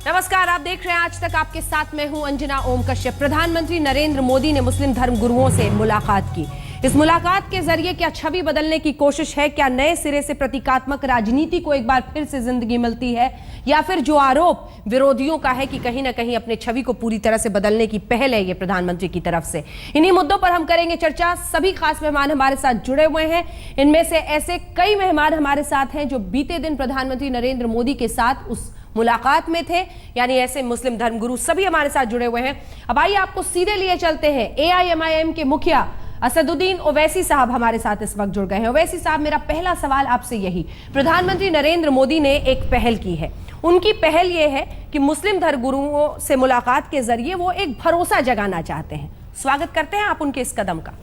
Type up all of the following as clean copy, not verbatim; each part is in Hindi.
नमस्कार, आप देख रहे हैं आज तक। आपके साथ मैं हूं अंजना ओम कश्यप। प्रधानमंत्री नरेंद्र मोदी ने मुस्लिम धर्म गुरुओं से मुलाकात की। इस मुलाकात के जरिए क्या छवि बदलने की कोशिश है? क्या नए सिरे से प्रतीकात्मक राजनीति को एक बार फिर से जिंदगी मिलती है, या फिर जो आरोप विरोधियों का है कि कहीं ना कहीं अपने छवि को पूरी तरह से बदलने की पहल है ये प्रधानमंत्री की तरफ से? इन्हीं मुद्दों पर हम करेंगे चर्चा। सभी खास मेहमान हमारे साथ जुड़े हुए हैं। इनमें से ऐसे कई मेहमान हमारे साथ हैं जो बीते दिन प्रधानमंत्री नरेंद्र मोदी के साथ उस मुलाकात में थे, यानी ऐसे मुस्लिम धर्मगुरु सभी हमारे साथ जुड़े हुए हैं। अब आइए आपको सीधे लिए चलते हैं। AIMIM के मुखिया असदुद्दीन ओवैसी साहब हमारे साथ इस वक्त जुड़ गए हैं। ओवैसी साहब, मेरा पहला सवाल आपसे यही, प्रधानमंत्री नरेंद्र मोदी ने एक पहल की है। उनकी पहल यह है कि मुस्लिम धर्मगुरुओं से मुलाकात के जरिए वो एक भरोसा जगाना चाहते हैं। स्वागत करते हैं आप उनके इस कदम का।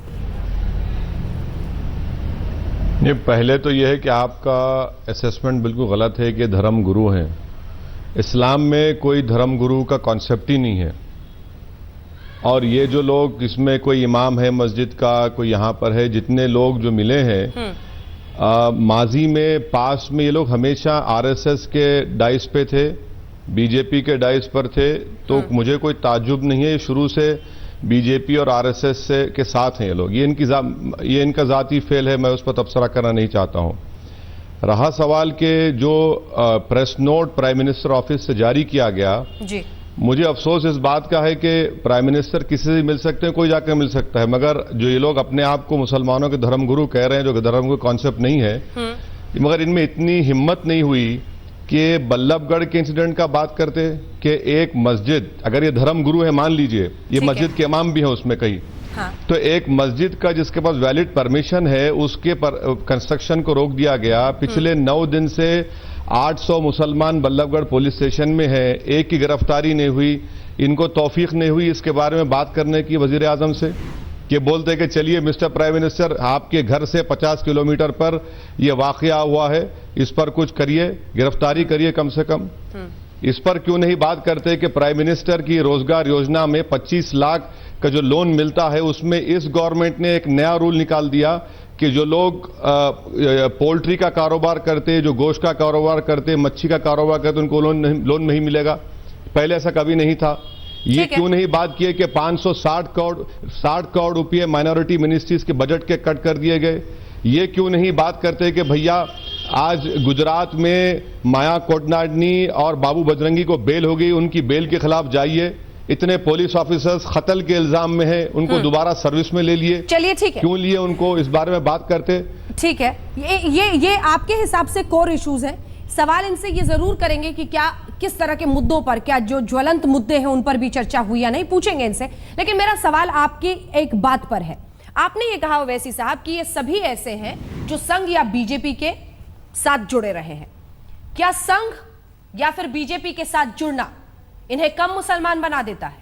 ये पहले तो यह है कि आपका असेसमेंट बिल्कुल गलत है कि धर्म गुरु हैं। इस्लाम में कोई धर्म गुरु का कॉन्सेप्ट ही नहीं है। और ये जो लोग, इसमें कोई इमाम है मस्जिद का, कोई यहाँ पर है, जितने लोग जो मिले हैं माजी में, पास में, ये लोग हमेशा RSS के डाइस पे थे, BJP के डाइस पर थे। तो मुझे कोई ताज्जुब नहीं है, ये शुरू से BJP और RSS से के साथ हैं ये लोग। ये इनका ज़ाती फेल है, मैं उस पर तबसरा करना नहीं चाहता हूँ। रहा सवाल के जो press note prime minister office से जारी किया गया जी, मुझे अफसोस इस बात का है कि प्राइम मिनिस्टर किसी से मिल सकते हैं, कोई जाकर मिल सकता है, मगर जो ये लोग अपने आप को मुसलमानों के धर्मगुरु कह रहे हैं, जो धर्मगुरु कॉन्सेप्ट नहीं है, मगर इनमें इतनी हिम्मत नहीं हुई कि बल्लभगढ़ के इंसिडेंट का बात करते कि एक मस्जिद, अगर ये धर्मगुरु है मान लीजिए, ये मस्जिद के इमाम भी हैं उसमें कई, तो एक मस्जिद का जिसके पास वैलिड परमिशन है उसके कंस्ट्रक्शन को रोक दिया गया। पिछले 9 दिन से 800 मुसलमान बल्लभगढ़ पुलिस स्टेशन में है, एक की गिरफ्तारी नहीं हुई। इनको तौफीक नहीं हुई इसके बारे में बात करने की वजीर आजम से, कि बोलते कि चलिए मिस्टर प्राइम मिनिस्टर, आपके घर से 50 किलोमीटर पर यह वाकया हुआ है, इस पर कुछ करिए, गिरफ्तारी करिए कम से कम। इस पर क्यों नहीं बात करते कि प्राइम मिनिस्टर की रोजगार योजना में 25 लाख का जो लोन मिलता है, उसमें इस गवर्नमेंट ने एक नया रूल निकाल दिया कि जो लोग पोल्ट्री का कारोबार करते, जो गोश्त का कारोबार करते, मच्छी का कारोबार करते, उनको लोन नहीं मिलेगा। पहले ऐसा कभी नहीं था। ये क्यों नहीं बात की कि 560 करोड़ रुपये माइनॉरिटी मिनिस्ट्रीज के बजट के कट कर दिए गए? ये क्यों नहीं बात करते कि भैया आज गुजरात में माया कोटनाडनी और बाबू बजरंगी को बेल हो गई, उनकी बेल के खिलाफ जाइए। इतने पुलिस ऑफिसर्स कत्ल के इल्जाम में हैं, उनको दोबारा सर्विस में ले लिए। चलिए ठीक है, क्यों लिए उनको, इस बारे में बात करते। ठीक है, ये आपके हिसाब से कोर इश्यूज हैं। सवाल इनसे ये जरूर करेंगे कि क्या किस तरह के मुद्दों पर, क्या जो ज्वलंत मुद्दे हैं उन पर भी चर्चा हुई या नहीं, पूछेंगे इनसे। लेकिन मेरा सवाल आपकी एक बात पर है। आपने ये कहा ओवैसी साहब कि ये सभी ऐसे हैं जो संघ या BJP के साथ जुड़े रहे हैं। क्या संघ या फिर BJP के साथ जुड़ना इन्हें कम मुसलमान बना देता है?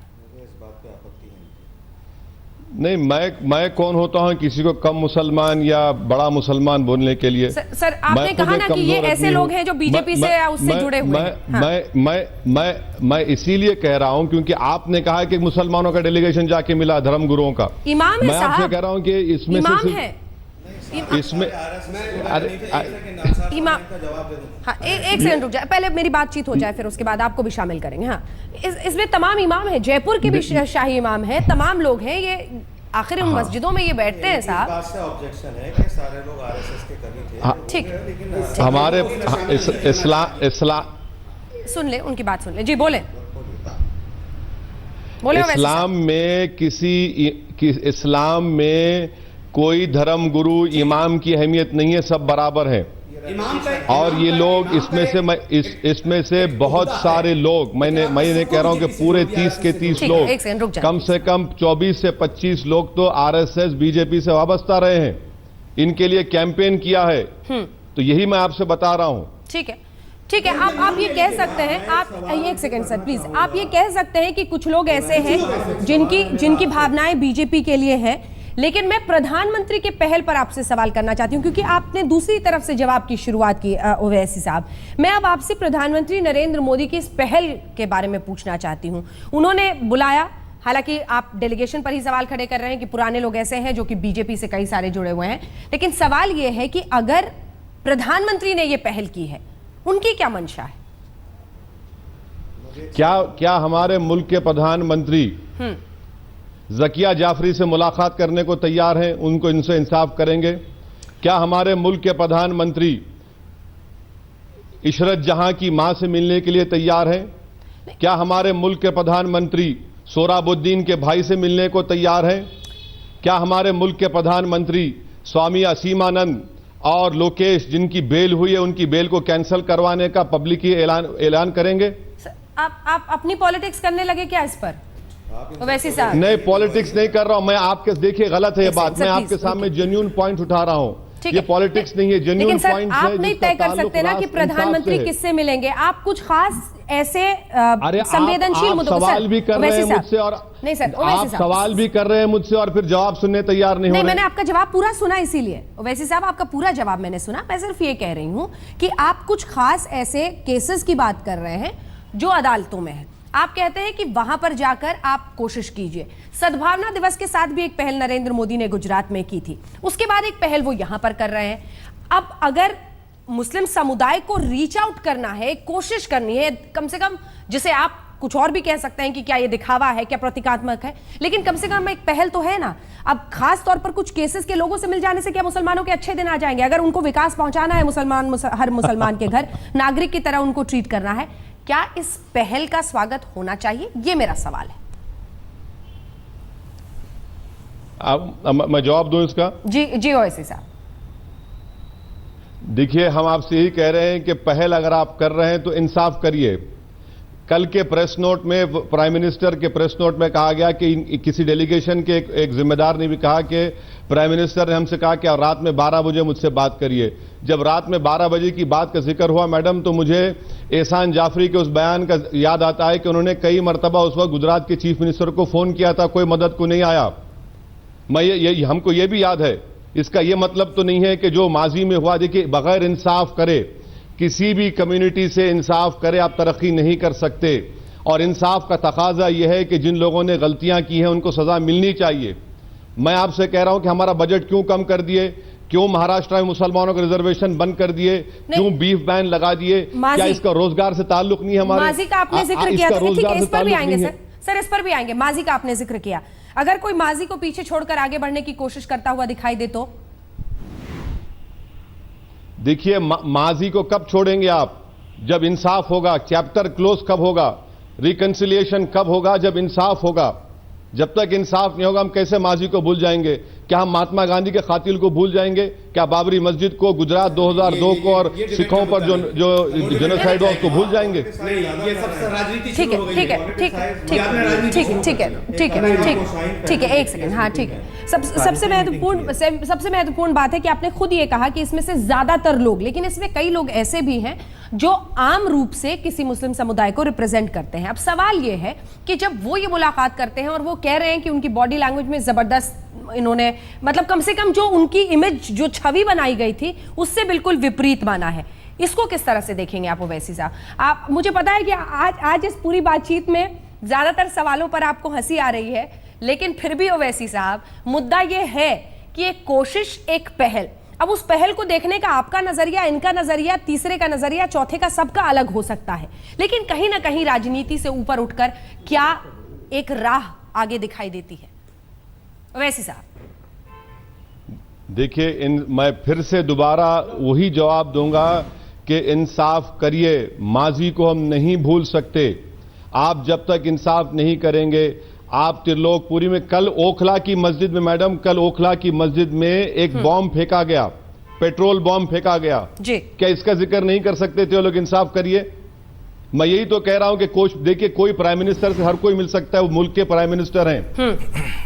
नहीं, मैं कौन होता हूं किसी को कम मुसलमान या बड़ा मुसलमान बोलने के लिए? सर आपने कहा ना कि ये ऐसे लोग हैं जो BJP से या उससे जुड़े हुए हैं। मैं इसीलिए कह रहा हूं क्योंकि आपने कहा कि मुसलमानों का डेलीगेशन जाके मिला धर्मगुरुओं का। इमाम है, मैं आपसे कह रहा हूं कि इसमें इमाम है, इसमें इमाम। हाँ, एक सेकंड रुक जाए, पहले मेरी बातचीत हो जाए, फिर उसके बाद आपको भी शामिल करेंगे। हाँ, इसमें तमाम इमाम है, जयपुर के भी शाही इमाम है, तमाम लोग हैं। ये आखिर उन मस्जिदों में ये बैठते हैं साहब। ऑब्जेक्शन है कि सारे लोग RSS के करीब थे। ठीक, हमारे इस्लाम सुन ले, उनकी बात सुन ले। जी बोले। इस्लाम में कोई धर्म गुरु इमाम की अहमियत नहीं है, सब बराबर हैं। और ये लोग इसमें से बहुत सारे लोग, मैं कह रहा हूं कि पूरे 30 के 30 लोग, कम से कम 24 से 25 लोग तो RSS BJP से वाबस्ता रहे हैं, इनके लिए कैंपेन किया है। तो यही मैं आपसे बता रहा हूं। ठीक है, ठीक है, आप ये कह सकते हैं, आप एक सेकंड सर प्लीज, आप ये कह सकते हैं कि कुछ लोग ऐसे हैं जिनकी भावनाएं BJP के लिए हैं। लेकिन मैं प्रधानमंत्री के पहल पर आपसे सवाल करना चाहती हूं, क्योंकि आपने दूसरी तरफ से जवाब की शुरुआत की ओवैसी साहब। मैं अब आपसे प्रधानमंत्री नरेंद्र मोदी की इस पहल के बारे में पूछना चाहती हूं। उन्होंने बुलाया, हालांकि आप डेलीगेशन पर ही सवाल खड़े कर रहे हैं कि पुराने लोग ऐसे हैं जो कि BJP से कई सारे जुड़े हुए हैं, लेकिन सवाल यह है कि अगर प्रधानमंत्री ने यह पहल की है, उनकी क्या मंशा है? क्या हमारे मुल्क के प्रधानमंत्री जकिया जाफरी से मुलाकात करने को तैयार हैं? उनको इनसे इंसाफ करेंगे? क्या हमारे मुल्क के प्रधानमंत्री इशरत जहां की मां से मिलने के लिए तैयार हैं? क्या हमारे मुल्क के प्रधानमंत्री सोहराबुद्दीन के भाई से मिलने को तैयार हैं? क्या हमारे मुल्क के प्रधानमंत्री स्वामी असीमानंद और लोकेश जिनकी बेल हुई है उनकी बेल को कैंसिल करवाने का पब्लिकली ऐलान करेंगे? आप अपनी पॉलिटिक्स करने लगे क्या इस पर ओवैसी साहब? नहीं, पॉलिटिक्स नहीं कर रहा हूं मैं आपके, देखिए गलत है ये बात, मैं आपके सामने जेन्युइन पॉइंट उठा रहा हूं। ये पॉलिटिक्स नहीं है, जेन्युइन पॉइंट है। आप नहीं तय कर सकते ना कि प्रधानमंत्री किससे मिलेंगे। आप कुछ खास ऐसे संवेदनशील मुद्दों पर सवाल भी कर रहे हैं मुझसे और नहीं सर, आप सवाल भी कर रहे हैं मुझसे और फिर जवाब सुनने तैयार नहीं हो रहे। मैंने आपका जवाब पूरा सुना, इसीलिए ओवैसी साहब आपका पूरा जवाब मैंने सुना। मैं सिर्फ ये कह रही हूं कि आप कुछ खास ऐसे केसेस की बात कर रहे हैं जो अदालतों में है। आप कहते हैं कि वहां पर जाकर आप कोशिश कीजिए। सद्भावना दिवस के साथ भी एक पहल नरेंद्र मोदी ने गुजरात में की थी, उसके बाद एक पहल वो यहां पर कर रहे हैं। अब अगर मुस्लिम समुदाय को रीच आउट करना है, कोशिश करनी है, कम से कम, जिसे आप कुछ और भी कह सकते हैं कि क्या ये दिखावा है, क्या प्रतीकात्मक है, लेकिन कम से कम एक पहल तो है ना। अब खास तौर पर कुछ केसेस के लोगों से मिल जाने से क्या मुसलमानों के अच्छे दिन आ जाएंगे? अगर उनको विकास पहुंचाना है, हर मुसलमान के घर नागरिक की तरह उनको ट्रीट करना है, क्या इस पहल का स्वागत होना चाहिए? ये मेरा सवाल है। मैं जवाब दूं इसका? जी ओवैसी साहब। देखिए, हम आपसे यही कह रहे हैं कि पहल अगर आप कर रहे हैं तो इंसाफ करिए। कल के प्रेस नोट में, प्राइम मिनिस्टर के प्रेस नोट में कहा गया कि किसी डेलीगेशन के एक जिम्मेदार ने भी कहा कि प्राइम मिनिस्टर ने हमसे कहा कि रात में 12 बजे मुझसे बात करिए। जब रात में 12 बजे की बात का जिक्र हुआ मैडम, तो मुझे एहसान जाफरी के उस बयान का याद आता है कि उन्होंने कई मरतबा उस वक्त गुजरात के चीफ मिनिस्टर को फोन किया था, कोई मदद को नहीं आया। हमको ये भी याद है। इसका ये मतलब तो नहीं है कि जो माजी में हुआ, देखिए, बगैर इंसाफ करे, किसी भी कम्युनिटी से इंसाफ करे, आप तरक्की नहीं कर सकते। और इंसाफ का तकाजा यह है कि जिन लोगों ने गलतियां की हैं उनको सजा मिलनी चाहिए। मैं आपसे कह रहा हूं कि हमारा बजट क्यों कम कर दिए, क्यों महाराष्ट्र में मुसलमानों के रिजर्वेशन बंद कर दिए, क्यों बीफ बैन लगा दिए? क्या इसका रोजगार से ताल्लुक नहीं है? हमारे माजी का आपने जिक्र किया, इस पर भी आएंगे सर, इस पर भी आएंगे। माजी का आपने जिक्र किया, अगर कोई माजी को पीछे छोड़कर आगे बढ़ने की कोशिश करता हुआ दिखाई दे तो? देखिए, माजी को कब छोड़ेंगे आप? जब इंसाफ होगा। चैप्टर क्लोज कब होगा? रिकंसिलिएशन कब होगा? जब इंसाफ होगा। जब तक इंसाफ नहीं होगा हम कैसे माजी को भूल जाएंगे? क्या हम महात्मा गांधी के कातिल को भूल जाएंगे? क्या बाबरी मस्जिद को, गुजरात 2002 को और सिखों पर जो जेनोसाइड हुआ उसको भूल जाएंगे? ठीक है, एक सेकंड। हाँ, ठीक है। सबसे महत्वपूर्ण बात है कि आपने खुद ये कहा कि इसमें से ज्यादातर लोग, लेकिन इसमें कई लोग ऐसे भी हैं जो आम रूप से किसी मुस्लिम समुदाय को रिप्रेजेंट करते हैं। अब सवाल यह है कि जब वो ये मुलाकात करते हैं और वो कह रहे हैं कि उनकी बॉडी लैंग्वेज में जबरदस्त, इन्होंने मतलब कम से कम जो उनकी इमेज, जो छवि बनाई गई थी उससे बिल्कुल विपरीत माना है, इसको किस तरह से देखेंगे आप ओवैसी साहब? आप, मुझे पता है कि आज इस पूरी बातचीत में ज्यादातर सवालों पर आपको हंसी आ रही है, लेकिन फिर भी ओवैसी साहब, मुद्दा यह है कि एक कोशिश, एक पहल, अब उस पहल को देखने का आपका नजरिया, इनका नजरिया, तीसरे का नजरिया, चौथे का, सबका अलग हो सकता है, लेकिन कहीं ना कहीं राजनीति से ऊपर उठकर क्या एक राह आगे दिखाई देती है ओवैसी साहब? देखिए, मैं फिर से दोबारा वही जवाब दूंगा कि इंसाफ करिए। माजी को हम नहीं भूल सकते। आप जब तक इंसाफ नहीं करेंगे, आप त्रिलोकपुरी में कल ओखला की मस्जिद में, मैडम, कल ओखला की मस्जिद में एक बॉम्ब फेंका गया, पेट्रोल बॉम्ब फेंका गया जी। क्या इसका जिक्र नहीं कर सकते थे वो लोग? इंसाफ करिए। मैं यही तो कह रहा हूं कि देखिए, कोई प्राइम मिनिस्टर से हर कोई मिल सकता है, वो मुल्क के प्राइम मिनिस्टर हैं,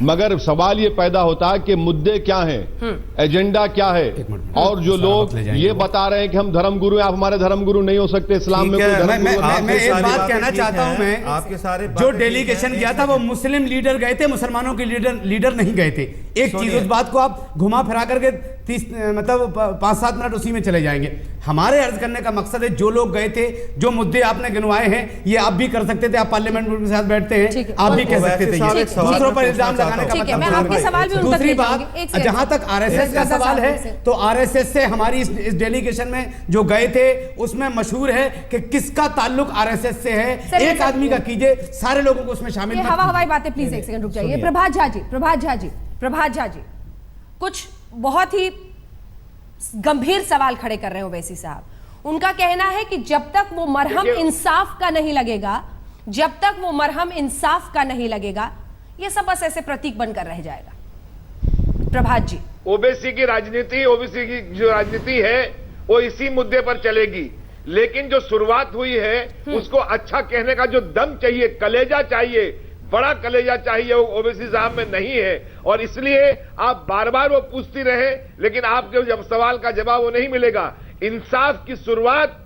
मगर सवाल ये पैदा होता है कि मुद्दे क्या हैं, एजेंडा क्या है। और जो लोग ये बता रहे हैं कि हम धर्मगुरु हैं, आप हमारे धर्मगुरु नहीं हो सकते। इस्लाम में कोई धर्मगुरु। मैं एक बात कहना चाहता हूं, मैं आपके सारे जो डेलीगेशन गया था वो मुस्लिम लीडर गए थे, मुसलमानों के लीडर नहीं गए थे। एक चीज, उस बात को आप घुमा फिरा करके 30 मतलब 5-7 मिनट उसी में चले जाएंगे। हमारे अर्ज करने का मकसद है, जो लोग गए थे, जो मुद्दे आपने गिनवाए हैं, ये आप भी कर सकते थे। आप पार्लियामेंट के साथ बैठते हैं, आप भी कह सकते थे। दूसरों पर इल्जाम लगाने का मतलब। दूसरी बात, जहां तक आरएसएस का सवाल है, तो आरएसएस से हमारी इस डेलीगेशन में जो गए थे, उसमें मशहूर है कि किसका ताल्लुक आरएसएस से है। एक आदमी का कीजिए, सारे लोगों को उसमें शामिल। हवाई बातें प्लीज एक सेकंड रुक जाइए। प्रभात झा जी कुछ बहुत ही गंभीर सवाल खड़े कर रहे हो ओवैसी साहब। उनका कहना है कि जब तक वो मरहम इंसाफ का नहीं लगेगा, ये सब बस ऐसे प्रतीक बनकर रह जाएगा। प्रभात जी, ओबीसी की जो राजनीति है वो इसी मुद्दे पर चलेगी, लेकिन जो शुरुआत हुई है उसको अच्छा कहने का जो दम चाहिए, कलेजा चाहिए, बड़ा कलेजा चाहिए, वो ओबीसी साहब में नहीं है। और इसलिए आप बार बार वो पूछती रहे, लेकिन आपके जब सवाल का जवाब वो नहीं मिलेगा। इंसाफ की शुरुआत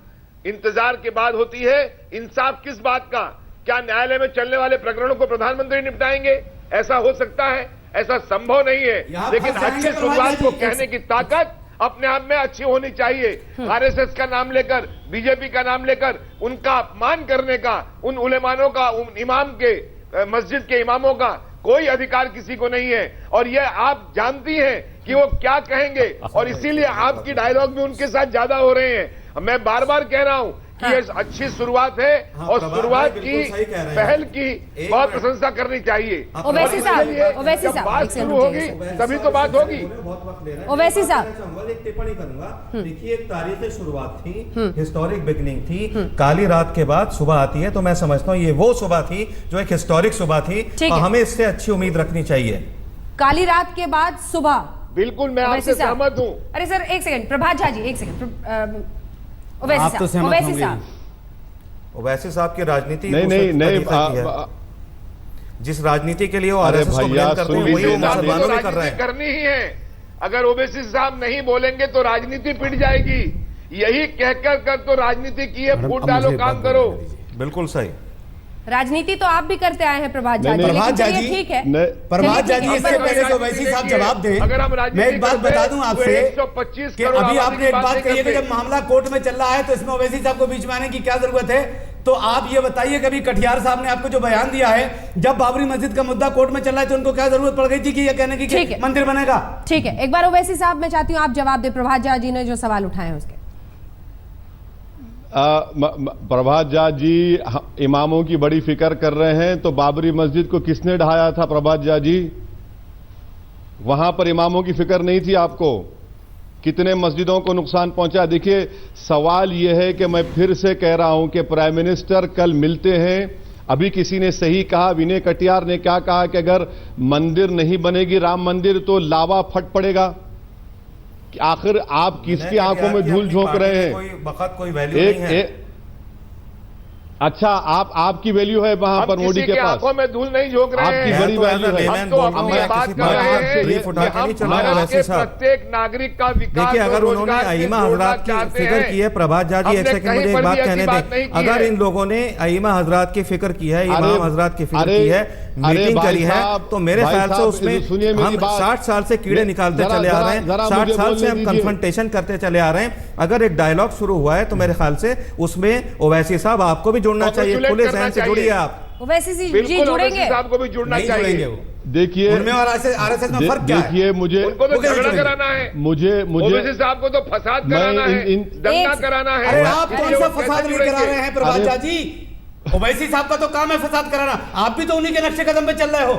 इंतजार के बाद होती है। इंसाफ किस बात का? क्या न्यायालय में चलने वाले प्रकरणों को प्रधानमंत्री निपटाएंगे? ऐसा हो सकता है? ऐसा संभव नहीं है। लेकिन अच्छी शुरुआत को कहने की ताकत अपने आप में अच्छी होनी चाहिए। आरएसएस का नाम लेकर, बीजेपी का नाम लेकर उनका अपमान करने का, उन उलेमानों का, उन इमाम के, मस्जिद के इमामों का कोई अधिकार किसी को नहीं है। और ये आप जानती हैं कि वो क्या कहेंगे, और इसीलिए आपकी डायलॉग भी उनके साथ ज्यादा हो रहे हैं। मैं बार बार कह रहा हूं कि ये अच्छी शुरुआत है, और शुरुआत की, पहल की बहुत प्रशंसा करनी चाहिए। ओवैसी साहब बात शुरू होगी तभी तो बात होगी। ओवैसी साहब, एक टिप्पणी करूंगा। देखिए, एक तारीखी शुरुआत थी, हिस्टोरिक बिगनिंग थी। काली रात के बाद सुबह आती है, तो मैं समझता हूँ ये वो सुबह थी जो एक हिस्टोरिक सुबह थी, और हमें इससे अच्छी उम्मीद रखनी चाहिए। काली रात के बाद सुबह, बिल्कुल मैं आपसे सहमत हूँ। अरे सर एक सेकंड, प्रभात झा जी एक सेकंड। ओवैसी साहब की राजनीति नहीं, जिस राजनीति के लिए वो आरएसएस को ब्लेम करते हैं, वही वो मुसलमानों में कर रहे हैं। करनी ही है। अगर ओवैसी साहब नहीं बोलेंगे तो राजनीति पिट जाएगी। यही कहकर कर तो राजनीति की है, फूट डालो, काम करो। बिल्कुल सही। राजनीति तो आप भी करते आए हैं प्रभात झा जी, ठीक है। प्रभात झा जी, इससे पहले तो ओवैसी साहब जवाब दें, अगर हम मैं एक बात बता दूं आपसे 125 कि अभी आपने एक बात कही है कि जब मामला कोर्ट में चल रहा है तो इसमें ओवैसी साहब को बीच में आने की क्या जरूरत है? तो आप ये बताइए, कभी कटियार साहब ने आपको जो बयान दिया है, जब बाबरी मस्जिद का मुद्दा कोर्ट में चल रहा है, तो उनको क्या जरूरत पड़ गई थी कि ये कहने की कि मंदिर बनेगा? ठीक है, एक बार ओवैसी साहब मैं चाहती हूँ आप जवाब दे, प्रभात झा जी ने जो सवाल उठाए हैं उसके। प्रभात झा जी इमामों की बड़ी फिक्र कर रहे हैं, तो बाबरी मस्जिद को किसने ढाया था प्रभात झा जी? वहां पर इमामों की फिक्र नहीं थी आपको? कितने मस्जिदों को नुकसान पहुंचा? देखिए, सवाल यह है कि मैं फिर से कह रहा हूं कि प्राइम मिनिस्टर कल मिलते हैं। अभी किसी ने सही कहा, विनय कटियार ने क्या कहा कि अगर मंदिर नहीं बनेगी राम मंदिर तो लावा फट पड़ेगा। आखिर आप किसकी आंखों में धूल झोंक रहे हैं? कोई बखत, कोई वैल्यू नहीं है। अच्छा, आपकी वैल्यू है वहां पर मोदी के पास? आंखों में धूल नहीं झोंक रहे हैं। आपकी बड़ी वैल्यू है। हम तो अपनी बात कर रहे हैं प्रत्येक नागरिक का विकास। देखिए, अगर उन्होंने अईमा हजरात की फिक्र की है, प्रभात झा जी एक सेकंड मुझे एक बात कहने दें। अगर इन लोगों ने अईमा हजरात की फिक्र की है, इमाम हजरात की फिक्र की है, मीटिंग करी है, तो मेरे ख्याल से उसमें हम 60 साल से कीड़े निकालते चले आ रहे हैं, 60 साल से हम कन्फ्रंटेशन करते चले आ रहे हैं। अगर एक डायलॉग शुरू हुआ है तो मेरे ख्याल से उसमें ओवैसी साहब आपको भी जुड़ना चाहिए, खुले जहन से जुड़िए आप। ओवैसी जी जुड़ेंगे, आपको भी जुड़ना चाहिए। देखिए, उनमें और आरएसएस में फर्क क्या है? देखिए, मुझे उनको तो झगड़ा कराना है, मुझे ओवैसी साहब को तो फसाद कराना है, दंगा कराना है। अरे आप कौन सा फसाद नहीं करा रहे हैं प्रभात झा जी? ओवैसी साहब का तो काम है फसाद कराना, आप भी तो उन्हीं के नक्शे कदम पे चल रहे हो।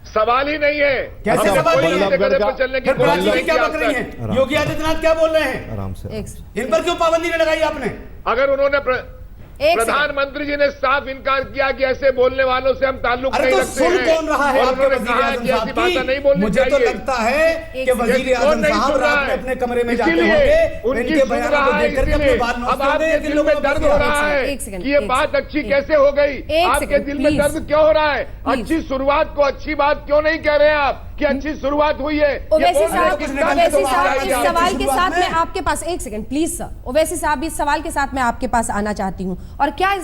सवाल ही नहीं है। कैसे सवाल नहीं है? चलने की क्या बक रही है? योगी आदित्यनाथ क्या बोल रहे हैं? आराम से, इन पर क्यों पाबंदी नहीं लगाई आपने? अगर उन्होंने प्रधानमंत्री जी ने साफ इनकार किया कि ऐसे बोलने वालों से हम ताल्लुक नहीं रखते हैं। सुन कौन रहा है आपके वजीर आजम साहब की? मुझे तो लगता है कि वजीर आजम साहब रात में अपने कमरे में जाते होंगे, इनके बयानों को देख करके अपनी बात अब आपके दिल में दर्द हो रहा है कि ये बात अच्छी कैसे हो गई। आपके दिल में दर्द क्यों हो रहा है? अच्छी शुरुआत को अच्छी बात क्यों नहीं कह रहे हैं आप कि अच्छी शुरुआत हुई है? ओवैसी साहब इस सवाल के साथ मैं आपके पास, एक सेकंड प्लीज सर, ओवैसी साहब इस सवाल के साथ मैं आपके पास आना चाहती हूं। और क्या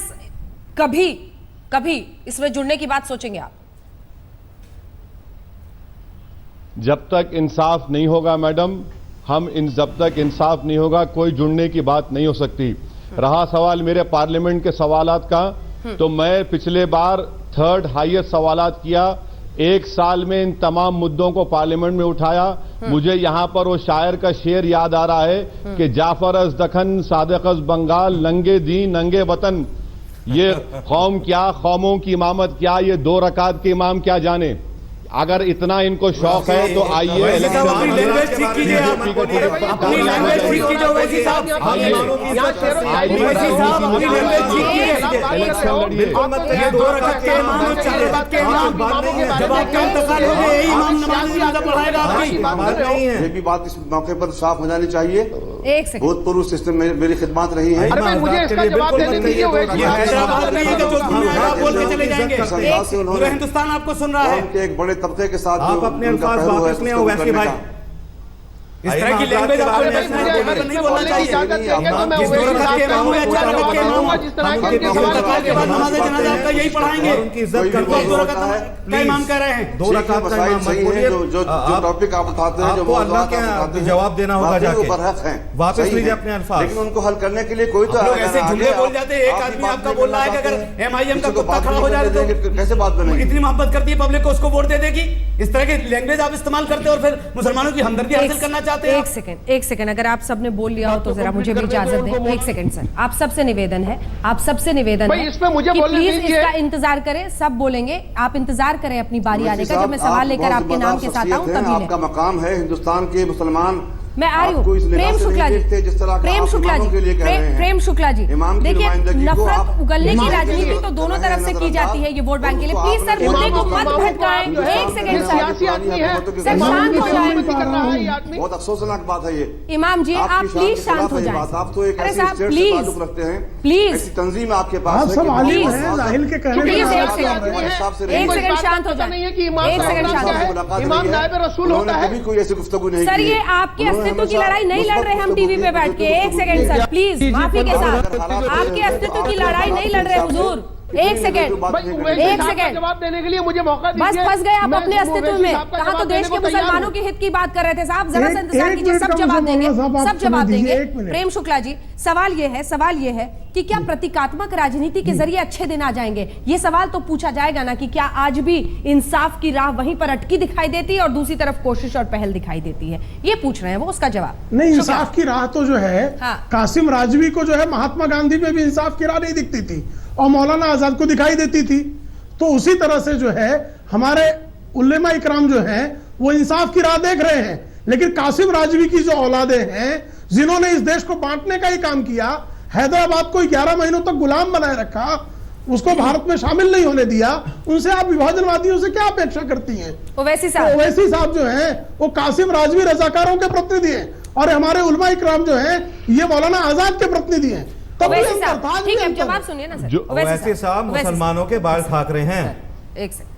कभी इसमें जुड़ने की बात सोचेंगे आप? जब तक इंसाफ नहीं होगा मैडम, जब तक इंसाफ नहीं होगा कोई जुड़ने की बात नहीं हो सकती। रहा सवाल मेरे पार्लियामेंट के सवालात का, तो मैं पिछले बार 3rd हाईएस्ट सवालात किया। एक साल में इन तमाम मुद्दों को पार्लियामेंट में उठाया। मुझे यहां पर वो शायर का शेर याद आ रहा है कि जाफर अज दखन सादिक अज बंगाल, नंगे दीन नंगे वतन। ये कौम क्या, कौमों की इमामत क्या, ये 2 रकात के इमाम क्या जाने। अगर इतना इनको शौक है तो आइए ये भी बात इस मौके पर साफ हो जानी चाहिए। एक सेकंड, भूतपूर्व सिस्टम में मेरी खिदमत रही है। मुझे इसका जवाब देने दीजिए। पूरा हिंदुस्तान आपको सुन रहा है। एक बड़े तबके के साथ आप अपने अल्फाज वापस ले आओ वैसे भाई। इस तरह की लैंग्वेज आपको नहीं बोलना चाहिए। यही पढ़ाएंगे, उनकी इज्जत करते हैं। इमाम कह रहे हैं 2 रकात का इमाम मत बोलिए। जो टॉपिक आप उठाते हैं, आपको अल्लाह के जवाब देना होगा, जाके वापस लीजिए अपने अल्फाज। लेकिन उनको हल करने के लिए कोई तो ऐसे झूठे बोल जाते हैं। एक आदमी आपका बोल रहा है कि अगर MIM का कुत्ता खड़ा हो जाए तो कैसे बात बनेगी? इतनी मोहब्बत करती है पब्लिक को, उसको वोट दे देगी। इस तरह की लैंग्वेज आप इस्तेमाल करते हो और फिर मुसलमानों की हमदर्दी हासिल करना चाहते हैं। एक सेकंड, अगर आप सबने बोल लिया हो तो जरा मुझे भी इजाजत दें। एक सेकंड सर, आप सबसे निवेदन है, इसमें मुझे बोलने प्लीज दीजिए। इसका इंतजार करें, सब बोलेंगे, आप इंतजार करें अपनी बारी आने का। जब मैं सवाल लेकर आपके नाम के साथ आऊं तभी आपका मकाम है। हिंदुस्तान के मुसलमान मैं आ रही हूँ। प्रेम शुक्ला जी, प्रेम शुक्ला जी, प्रेम शुक्ला जी, देखिए नफरत उगलने की राजनीति तो दोनों तरफ से की जाती है, ये वोट बैंक के लिए। प्लीज सर मुद्दे को मत भटकाएं। एक सेकंड सर, सर शांत हो जाए। बहुत अफसोसनाक बात है ये। इमाम जी आप प्लीज शांत हो जाए। आप तो एक अरे ऐसी साहब स्टेट से प्लीज ताल्लुक रखते हैं, प्लीज ऐसी तंजीम आपके पास है। प्लीज एक सेकंड शांत हो जाए। एक सेकंड शांत। इमाम नायब रसूल होता है। कभी कोई ऐसी गुफ्तगू नहीं सर ये आपके अस्तित्व की लड़ाई नहीं लड़ रहे हम टीवी पे बैठ के। एक सेकंड सर प्लीज, माफी के साथ, आपके अस्तित्व की लड़ाई नहीं लड़ रहे हुजूर। एक सेकंड जवाब देने के लिए मुझे मौका दीजिए। बस फंस गए आप अपने अस्तित्व में। कहा तो देश के मुसलमानों के हित की बात कर रहे थे साहब। जरा सा इंतजार कीजिए, सब जवाब देंगे, सब जवाब देंगे। प्रेम शुक्ला जी सवाल ये है कि क्या प्रतीकात्मक राजनीति के जरिए अच्छे दिन आ जाएंगे? ये सवाल तो पूछा जाएगा ना कि क्या आज भी इंसाफ की राह वहीं पर अटकी दिखाई देती है और दूसरी तरफ कोशिश और पहल दिखाई देती है? ये पूछ रहे हैं वो, उसका जवाब नहीं। इंसाफ की राह तो जो है, हाँ। कासिम राजवी को जो है महात्मा गांधी में भी इंसाफ की राह नहीं दिखती थी और मौलाना आजाद को दिखाई देती थी। तो उसी तरह से जो है हमारे उलेमा इकराम जो हैं वो इंसाफ की राह देख रहे हैं। लेकिन कासिम राजवी की जो औलादे हैं जिन्होंने इस देश को बांटने का ही काम किया, हैदराबाद को 11 महीनों तक गुलाम बनाए रखा, उसको भारत में शामिल नहीं होने दिया, उनसे आप विभाजनवादियों से क्या अपेक्षा करती हैं? ओवैसी साहब जो हैं वो कासिम राजवी रजाकारों के प्रतिनिधि हैं और हमारे उलमा इकराम जो हैं ये मौलाना आजाद के प्रतिनिधि हैं। ठीक है, जवाब सुनिए ना सर। ओवैसी साहब मुसलमानों के बाल ठाकरे हैं। एक सेकंड,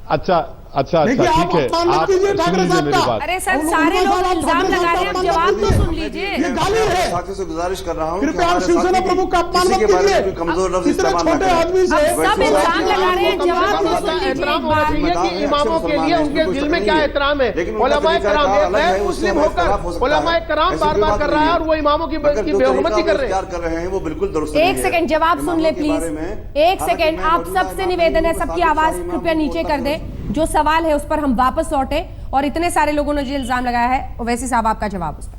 अच्छा ठीक है, आप सुन लीजिए मेरी बात। अरे सर सारे लोग इल्जाम लगा रहे हैं, जवाब तो सुन लीजिए। साथियों से गुजारिश कर रहा हूँ, कृपया आप शिवसेना प्रमुख का अपमान मत कीजिए। कमजोर लफ्ज इतने इस्तेमाल छोटे आदमी से सब इल्जाम लगा रहे हैं, जवाब तो सुन लीजिए। इमामों के लिए उनके दिल में क्या एहतराम है? उलमाए कराम गैर मुस्लिम होकर उलमाए कराम बार-बार कर रहा है और वो इमामों की बेहुरमती कर रहे हैं। वो बिल्कुल दुरुस्त। एक सेकंड जवाब सुन ले प्लीज। एक सेकंड, आप सबसे निवेदन है, सबकी आवाज कृपया नीचे कर दें। जो सवाल है उस पर हम वापस लौटे और इतने सारे लोगों ने जो इल्जाम लगाया है, ओवैसी साहब आपका जवाब उस पर।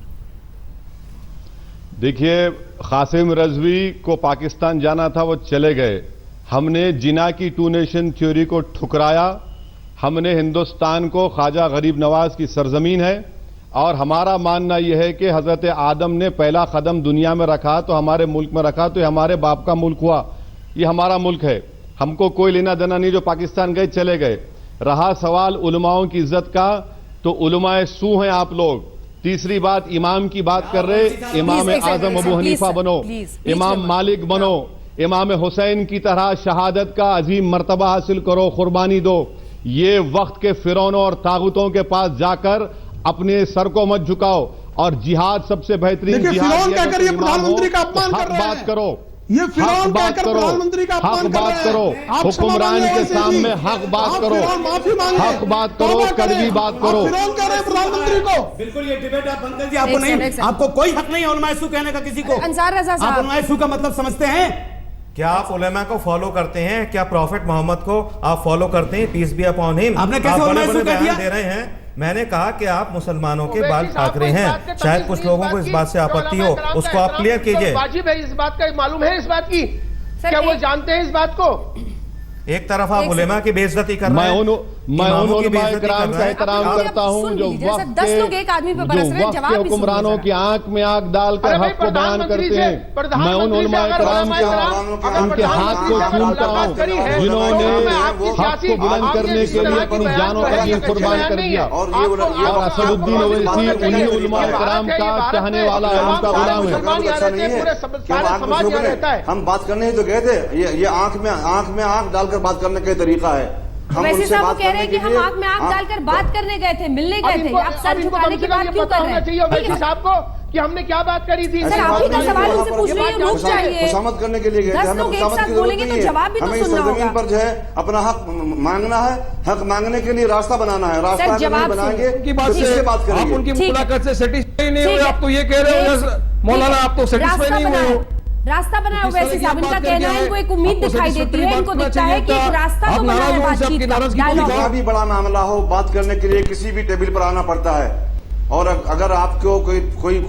देखिए कासिम रजवी को पाकिस्तान जाना था, वो चले गए। हमने जिना की 2 नेशन थ्योरी को ठुकराया। हमने हिंदुस्तान को ख्वाजा गरीब नवाज की सरजमीन है और हमारा मानना यह है कि हजरत आदम ने पहला कदम दुनिया में रखा तो हमारे मुल्क में रखा तो ये हमारे बाप का मुल्क हुआ, ये हमारा मुल्क है। हमको कोई लेना देना नहीं, जो पाकिस्तान गए चले गए। रहा सवाल उलमाओं की इज्जत का, तो उलमाए सू हैं आप लोग। तीसरी बात, इमाम की बात कर रहे, इमाम आजम अबू हनीफा बनो, इमाम मालिक बनो, इमाम हुसैन की तरह शहादत का अजीम मर्तबा हासिल करो, कुर्बानी दो। ये वक्त के फिरौनों और तागुतों के पास जाकर अपने सर को मत झुकाओ और जिहाद सबसे बेहतरीन जिहाद, प्रधानमंत्री का अपमान कर रहे हैं। बात करो। ये फिरौन कहकर प्रधानमंत्री का अपमान कर रहे हैं। आप हुक्मरान के सामने हक बात करो, माफी मांगे, हक बात करो, कड़वी बात करो। फिरौन कह रहे हैं प्रधानमंत्री को। बिल्कुल ये डिबेट आप बंद कर दिए। आपको नहीं, आपको कोई हक नहीं है उलमा सू कहने का किसी को। अंसार रजा आप साहब, उलमा सू का मतलब समझते हैं? क्या आप उलेमा को फॉलो करते हैं? क्या प्रॉफिट मोहम्मद को आप फॉलो करते हैं? Peace be upon him. आपने कैसे आप उलमा बड़े-बड़े सू कह दिया? बयान दे रहे हैं। मैंने कहा कि आप मुसलमानों के बाल काट रहे हैं, शायद कुछ लोगों को इस बात से आपत्ति हो, उसको आप क्लियर कीजिए। वाजिब है, इस बात का मालूम है, इस बात की क्या वो जानते हैं इस बात को? एक तरफ आप उलेमा की बेइज्जती कर रहे हैं, मैं इमामों की उन बेइज्जती कराम कर का रहे हैं। एहतराम करता हूं जो वक्त 10 लोग एक आदमी पे बरस रहे हैं, जवाब भी सुनिए हुक्मरानों जरा। की आंख में आंख डालकर अरे भाई, हक को बयान प्रधानमंत्री करते से- हैं। मैं उन प्रधानमंत्री से उलमा अगर कराम उलमा के कराम उनके हाथ को अगर छूता मुलाकात करी है, हूं जिन्होंने तो हक आपकी को सियासी- बुलंद आपकी करने जिस के लिए तरह अपनी की जानों का बयान दीन है, कुर्बान कर नहीं दिया। है। और ये और असदुद्दीन ओवैसी उन्हीं उलमा कराम का चाहने वाला है, उनका गुलाम है। अच्छा नहीं है कि हम आंख में समाज झुक यहाँ रहे रहता है। हम बात करने ही तो गए थे। ये आंख में आंख डालकर बात करने का तरीका है। हम वैसे उनसे साहब वो बात कह रहे करने हैं कि के हम लिए- आंख में आंख डालकर बात करने गए थे, मिलने गए थे। आप सर झुकाने की बात क्यों कर रहे हैं? वैसी साहब को कि हमने क्या बात करी थी? सर, आप ही का सवाल उनसे पूछ रही है, रुक जाइए। खुशामद करने के लिए गए थे। 10 हमें लोग एक खुशामद साथ की जरूरत बोलेंगे तो नहीं है। जवाब भी तो हमें इस सुनना जमीन होगा। पर जो है अपना हक मांगना है। हक मांगने के लिए रास्ता बनाना है। रास्ता अगर जवाब नहीं बनाएंगे सुनिए। उनकी बात तो से किससे बात आप करेंगे? उनकी ठीक है। मुलाकात से सेटिस्फाई नहीं ठीक हुए, है। आप तो ये कह रहे हो मौलाना, आप तो सेटिस्फाई नहीं हुए हो। रास्ता बनाया किस तरह वैसे की साहब, बात इनका कर कहना दिया है, है? इनको एक उम्मीद आपको दिखाई देती satisfactory है, इनको बात दिखता है करना कि एक चाहिए रास्ता था। तो आप बना है नाराज हो उन सब बातचीत की का, नाराजगी डायलॉग। कितना भी बड़ा मामला हो, बात करने के लिए किसी भी टेबल पर आना पड़ता है। और अगर आपको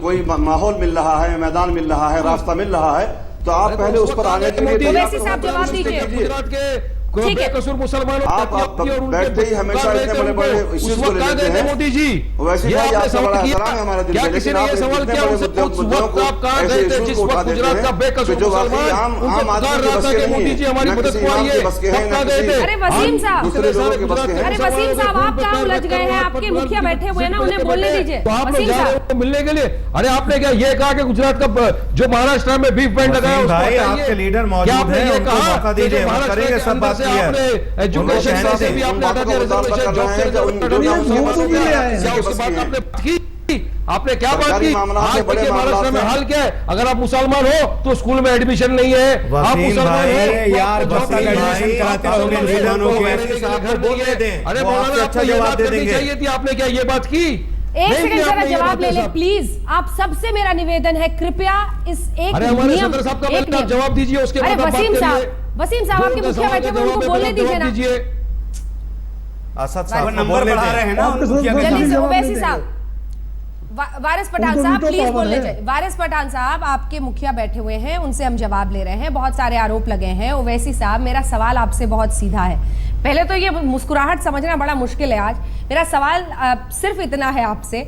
कोई माहौल मिल रहा है, मैदान मिल रहा है, रास्ता मिल रहा है, तो आप पहले उस पर आने के लिए तैयार वैसे साहब जवाब दीजिए। गुजरात के ठीक है। बेकसूर मुसलमानों आप बैठते ही हमेशा इतने बड़े इश्यूज को ले लेते हैं। मोदी जी, वैसे ये भाई आपने आपका सवाल बड़ा किया? एहतराम है हमारे दिल क्या में, किसी लेकिन ने आप ये सवाल इतने किया बड़े उनसे? उस मुद्दों वक्त को आप कहाँ ऐसे गए थे इश्यूज जिस को उठा वक्त देते गुजरात का हैं, बेकसूर जो वाकई मुसलमान आम उनको आदमी पुकार के रहा बस था के कि नहीं मोदी है। जी हमारी न मदद किसी को इमाम आइए, के बस के हैं, कब न कहाँ गए किसी- थे? अरे वसीम साहब, दूसरे लोगों के बस के हैं। अरे वसीम साहब, आप कहाँ उलझ गए हैं? आपके मुखिया बैठे हुए हैं ना, उन्हें बोलने दीजिए। तो आप लोग वसीम जा रहे साहब, हो मिलने के लिए? अरे आपने क्या ये कहा कि गुजरात का जो महाराष्ट्र में बीफ बैंड लगाया वसीम उसको भाई, हटाइए? आपके लीडर क्या मौजूद आपने हैं, ये उनको कहा मौका कि जो दीजिए, वो महाराष्ट्र करेंगे के सब अंदर बात से क्लियर। आपने उनको एजुकेशन कहने से दें। भी आपने हटा दिया, उन बातों को रिजर्वेशन, जॉब से बताना है, रिजर्वेशन जो हटा उन दिया, लोगों को भी ले आए हैं। क्या उसकी बात आपने की? आपने क्या बात सरकारी की? मामला से आज बड़े देखिए महाराष्ट्र मामला में से- हाल क्या है? अगर आप मुसलमान हो तो स्कूल में एडमिशन नहीं है। आप वसीम मुसलमान भाई, हो यार, तो वसीम जॉब भाई, एडमिशन कराते आप रहोगे मुसलमान मुसलमानों हो, के। रहने के लिए घर नहीं है। दें। अरे वो आपसे मौलाना, अच्छा आपको ये जवाब बात दे करनी देंगे। चाहिए थी, आपने क्या ये बात की? एक नहीं की सेकंड जरा आपने ये जवाब बात ले ले साहब। प्लीज। आप सबसे मेरा निवेदन है, कृपया इस एक अरे हमारे नियम, सदर साहब का एक पहले आप नियम। जवाब दीजिए, उसके अरे बाद आप बात वसीम करिए। साहब, वसीम साहब आपके मुखिया बैठे हुए, उनको बोलने दीजिए ना। असद वो साहब को नंबर बोलने बढ़ा दें। रहे हैं ना आपके उन मुखिया के जल्दी जल्दी सामने। से जवाब ओवैसी नहीं साहब, वारिस पठान उनको साहब वीटो प्लीज पावर बोलने है। चाहिए। वारिस पठान साहब, आपके मुखिया बैठे हुए हैं, उनसे हम जवाब ले रहे हैं। बहुत सारे आरोप लगे हैं। ओवैसी साहब, मेरा सवाल आपसे बहुत सीधा है। पहले तो ये मुस्कुराहट समझना बड़ा मुश्किल है आज। मेरा सवाल सिर्फ इतना है आपसे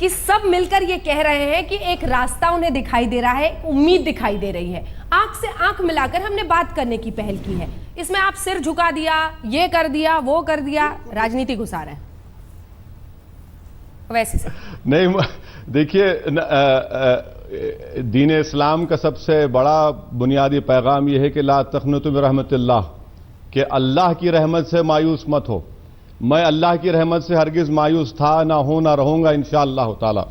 कि सब मिलकर ये कह रहे हैं कि एक रास्ता उन्हें दिखाई दे रहा है, एक उम्मीद दिखाई दे रही है। आंख से आंख मिलाकर हमने बात करने की पहल की है। इसमें आप सिर झुका दिया, ये कर दिया, वो कर दिया, राजनीति घुसा रहे हैं वैसे से। नहीं, देखिए, दीन इस्लाम का सबसे बड़ा बुनियादी पैगाम यह है कि ला तक़नतु मिन रहमतिल्लाह, कि अल्लाह की रहमत से मायूस मत हो। मैं अल्लाह की रहमत से हरगिज़ मायूस था, ना हूं, ना रहूंगा इंशाअल्लाह ताला।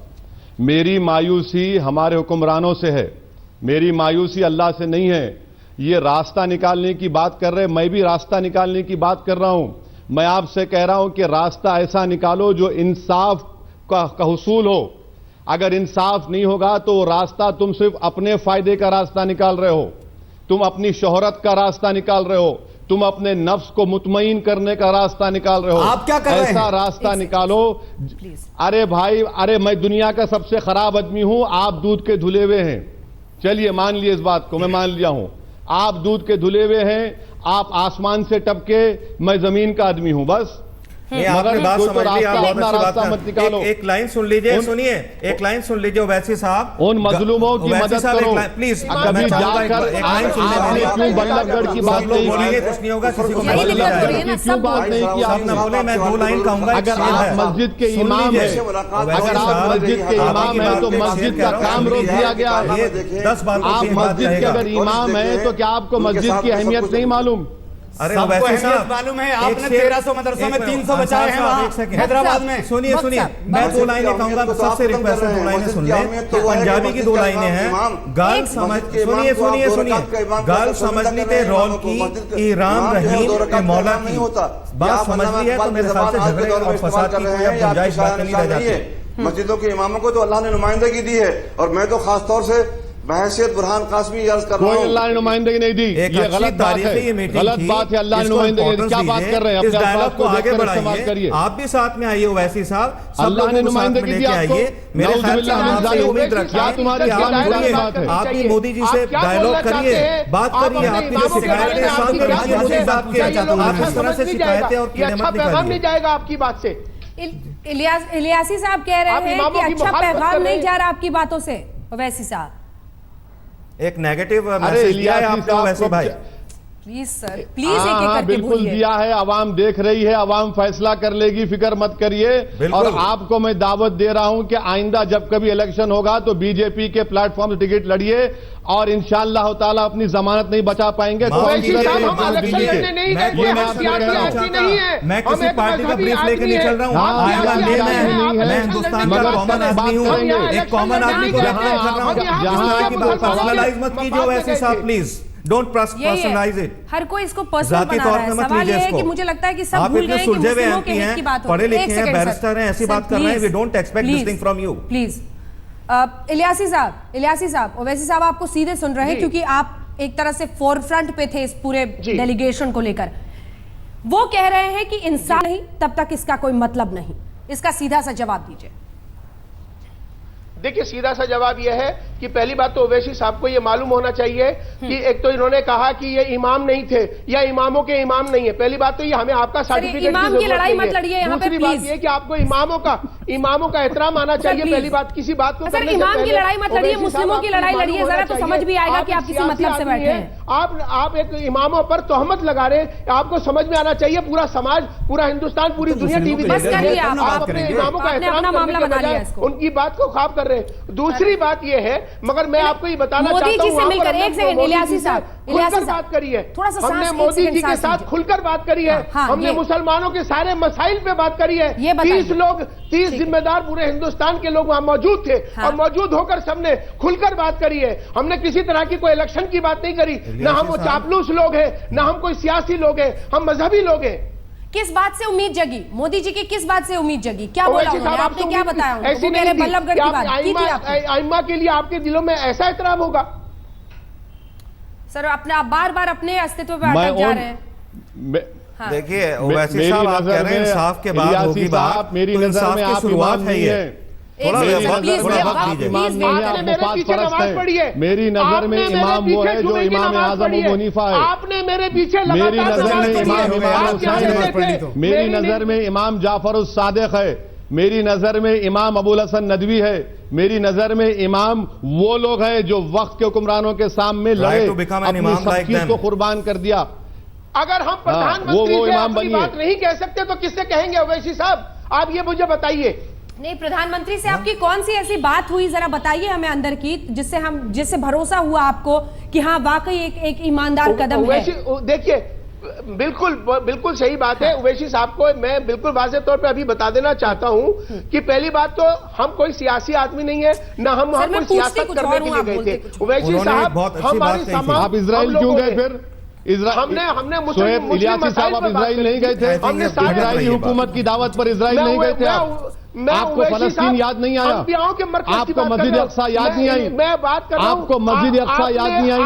मेरी मायूसी हमारे हुक्मरानों से है, मेरी मायूसी अल्लाह से नहीं है। ये रास्ता निकालने की बात कर रहे, मैं भी रास्ता निकालने की बात कर रहा हूं। मैं आपसे कह रहा हूं कि रास्ता ऐसा निकालो जो इंसाफ का हुसूल हो। अगर इंसाफ नहीं होगा तो रास्ता तुम सिर्फ अपने फायदे का रास्ता निकाल रहे हो, तुम अपनी शोहरत का रास्ता निकाल रहे हो, तुम अपने नफ्स को मुतमईन करने का रास्ता निकाल रहे हो। आप क्या कर रहे हैं? ऐसा रास्ता निकालो। अरे भाई, अरे मैं दुनिया का सबसे खराब आदमी हूं, आप दूध के धुले हुए हैं। चलिए मान लिए इस बात को, मैं मान लिया हूं। आप दूध के धुले हुए हैं, आप आसमान से टपके, मैं जमीन का आदमी हूं। बस नहीं, आपने बात कोई तो समझ ली, आप रास्ता, बहुत अपना अच्छी बात रास्ता कर- मत निकालो। एक लाइन सुन लीजिए, सुनिए, एक लाइन सुन लीजिए ओवैसी साहब। उन मजलूमों की ओवैसी मदद साहब, करो। एक लाइन- प्लीज कभी जाकर एक लाइन सुन आपने लीजिए। क्यों बल्लभगढ़ की बात सब लोग नहीं बोलेंगे, की? कुछ नहीं होगा, किसी को यही मैसेज दिक्कत हो रही है जाएगा। ना, क्यों सब बात नहीं की सब ना आपने? बोले, मैं 2 लाइन कहूंगा। अगर आप मस्जिद के इमाम हैं, अगर आप मस्जिद के इमाम हैं तो मस्जिद का काम रोक दिया गया है। 10 बातों आप की बात मस्जिद के रहेगा। अगर इमाम हैं तो क्या आपको मस्जिद की अहमियत नहीं मालूम? अरे सबको वैसे अहमियत साहब, मालूम है, एक आपने शेर- 1300 मदरसों में 300 बचाए हैं वहाँ हैदराबाद में। सुनिए सुनिए, मैं दो लाइनें कहूंगा, सबसे रिक्वेस्ट है 2 लाइनें सुन लें। पंजाबी की 2 लाइनें हैं। गल समझ, सुनिए सुनिए सुनिए, गल समझ ली थे रोल की, राम रहीम के मौला की बात समझ ली है, तो मेरे ख्याल से झगड़े और फसाद की कोई अब गुंजाइश बात नहीं रह जाती। मस्जिदों के इमामों को तो अल्लाह ने नुमाइंदगी दी है, और मैं तो खास तौर से बहैसियत बुरहान कासमी अर्ज कर रहा कोई हूं, अल्लाह ने नुमाइंदगी नहीं दी। ये गलत बात है, गलत बात है। अल्लाह ने नुमाइंदगी दी, क्या बात कर रहे हैं? इस डायलॉग को आगे बढ़ाइए, करिए। आप भी साथ में आइए ओवैसी साहब, सब अल्लाह ने लोगों को साथ में नुमाइंदगी दी लेके आपको। आइए। मेरे ख्याल से हम आपसे उम्मीद रखते क्या हैं तुम्हारी कि आप क्या बोलिए, बात है? आप भी मोदी जी से डायलॉग करिए, बात करिए, आपकी जो शिकायतें सामने रखिए मोदी साहब के, आप इस तरह से शिकायतें और कीमत नहीं जाएगा आपकी बात से। इलियासी साहब कह रहे हैं कि अच्छा पैगाम नहीं जा रहा आपकी बातों से ओवैसी साहब। एक नेगेटिव मैसेज दिया है आपको वैसे भाई। प्लीज सर, प्लीज एक एक करके बिल्कुल बोलिए। दिया है, अवाम देख रही है, अवाम फैसला कर लेगी, फिक्र मत करिए। और आपको मैं दावत दे रहा हूं कि आइंदा जब कभी इलेक्शन होगा तो बीजेपी के प्लेटफॉर्म से टिकट लड़िए, और इंशाअल्लाह ताला अपनी जमानत नहीं बचा पाएंगे। मैं किसी पार्टी का ब्रीफ लेके नहीं चल रहा हूँ, मैं हिंदुस्तान का कॉमन आदमी हूँ, एक कॉमन आदमी को रिप्रेजेंट कर रहा हूँ। पर्सनलाइज मत कीजिए वैसे साहब, प्लीज डोंट पर्सनलाइज इट। हर कोई इसको पर्सनल बना रहा है। सवाल ये है कि मुझे लगता है कि सब भूल गए कि मुस्लिमों के हित की बात हो। पढ़े लिखे हैं, बैरिस्टर हैं, ऐसी बात कर रहे हैं, we don't expect this thing from you. Please Ilyasi साहब, ओवैसी साहब आपको सीधे सुन रहे हैं क्योंकि आप एक तरह से फोरफ्रंट पे थे इस पूरे डेलीगेशन को लेकर। वो कह रहे हैं कि इंसान नहीं तब तक इसका कोई मतलब नहीं। इसका सीधा सा जवाब दीजिए। देखिए, सीधा सा जवाब यह है कि पहली बात तो ओवैसी साहब को यह मालूम होना चाहिए कि एक तो इन्होंने कहा कि ये इमाम नहीं थे या इमामों के इमाम नहीं है। पहली बात तो ये हमें आपका सर्टिफिकेट इमाम की लड़ाई मत लड़िए यहाँ पे। दूसरी बात ये कि आपको इमामों का एहतराम आना चाहिए। पहली बात, किसी बात को सर इमाम की लड़ाई मत लड़िए, मुस्लिमों की लड़ाई लड़िए, जरा तो समझ भी आएगा कि आप किसी मतलब से बैठे हैं। आप एक इमामों पर तोहमत लगा रहे हैं, आपको समझ में आना चाहिए। पूरा समाज, पूरा हिंदुस्तान, पूरी दुनिया टीवी बस कर लिया, आप अपने इमामों का एहतराम मामला बना लिया इसको। उनकी बात को ख्वाब कर रहे हैं। दूसरी बात यह है, मगर मैं आपको ये बताना चाहता हूं, मोदी जी से मिलकर एक सेकंड, इलियासी साहब बात करी है, थोड़ा सा हमने मोदी जी के साथ खुलकर बात करी है। हमने मुसलमानों के सारे मसाइल पे बात करी है। 30 जिम्मेदार पूरे हिंदुस्तान के लोग वहां मौजूद थे और मौजूद होकर सबने खुलकर बात करी है। हमने किसी तरह की कोई इलेक्शन की बात नहीं करी। ना हम वो चापलूस लोग हैं, ना हम कोई सियासी लोग हैं, हम मजहबी लोग हैं। किस बात से उम्मीद जगी मोदी जी की? किस बात से उम्मीद जगी? क्या बोला उन्होंने? आपने क्या बताया? ऐसी मेरे बल्लभगढ़ की बात की थी आपने। आइम्मा के लिए आपके दिलों में ऐसा एहतराम होगा? सर अपने आप बार-बार अपने अस्तित्व पे अटक जा रहे हैं। देखिए ओवैसी साहब, आप कह रहे हैं इंसाफ के बाद होगी बात, मेरी नजर में आप शुरुआत है ये। मेरी नजर में इमाम वो है जो इमाम आजम अबू हनीफा है। आपने मेरे पीछे मेरी नजर में इमाम हुसैन, मेरी नजर में इमाम जाफर सादिक है, मेरी नजर में इमाम अबुल हसन नदवी है, मेरी नजर में इमाम वो लोग हैं जो वक्त के हुक्मरानों के सामने लड़े, अपनी सब चीज को कुर्बान कर दिया। अगर हम प्रधानमंत्री से अपनी बात नहीं कह सकते तो किससे कहेंगे? ओवैसी साहब, आप ये मुझे बताइए। नहीं, प्रधानमंत्री से आपकी कौन सी ऐसी बात हुई, जरा बताइए हमें अंदर की, जिससे भरोसा हुआ आपको कि हाँ वाकई एक ईमानदार कदम है। देखिए, बिल्कुल सही बात है। ओवैसी साहब को मैं बिल्कुल वाज़ेह तौर पे अभी बता देना चाहता हूं कि पहली बात तो हम कोई सियासी आदमी नहीं है, ना हम कोई सियासत करने के लिए गए थे। ओवैसी साहब, आप इजराइल क्यों गए फिर? हमने मुस्लिम साहब आप इजराइल नहीं गए थे? हमने इजरायली हुकूमत की दावत पर इजराइल नहीं गए थे आप? आपको फलस्तीन याद नहीं आया? आपको मस्जिद अक्सा याद नहीं आई? मैं बात कर रहा हूं, आपको मस्जिद अक्सा याद नहीं आई?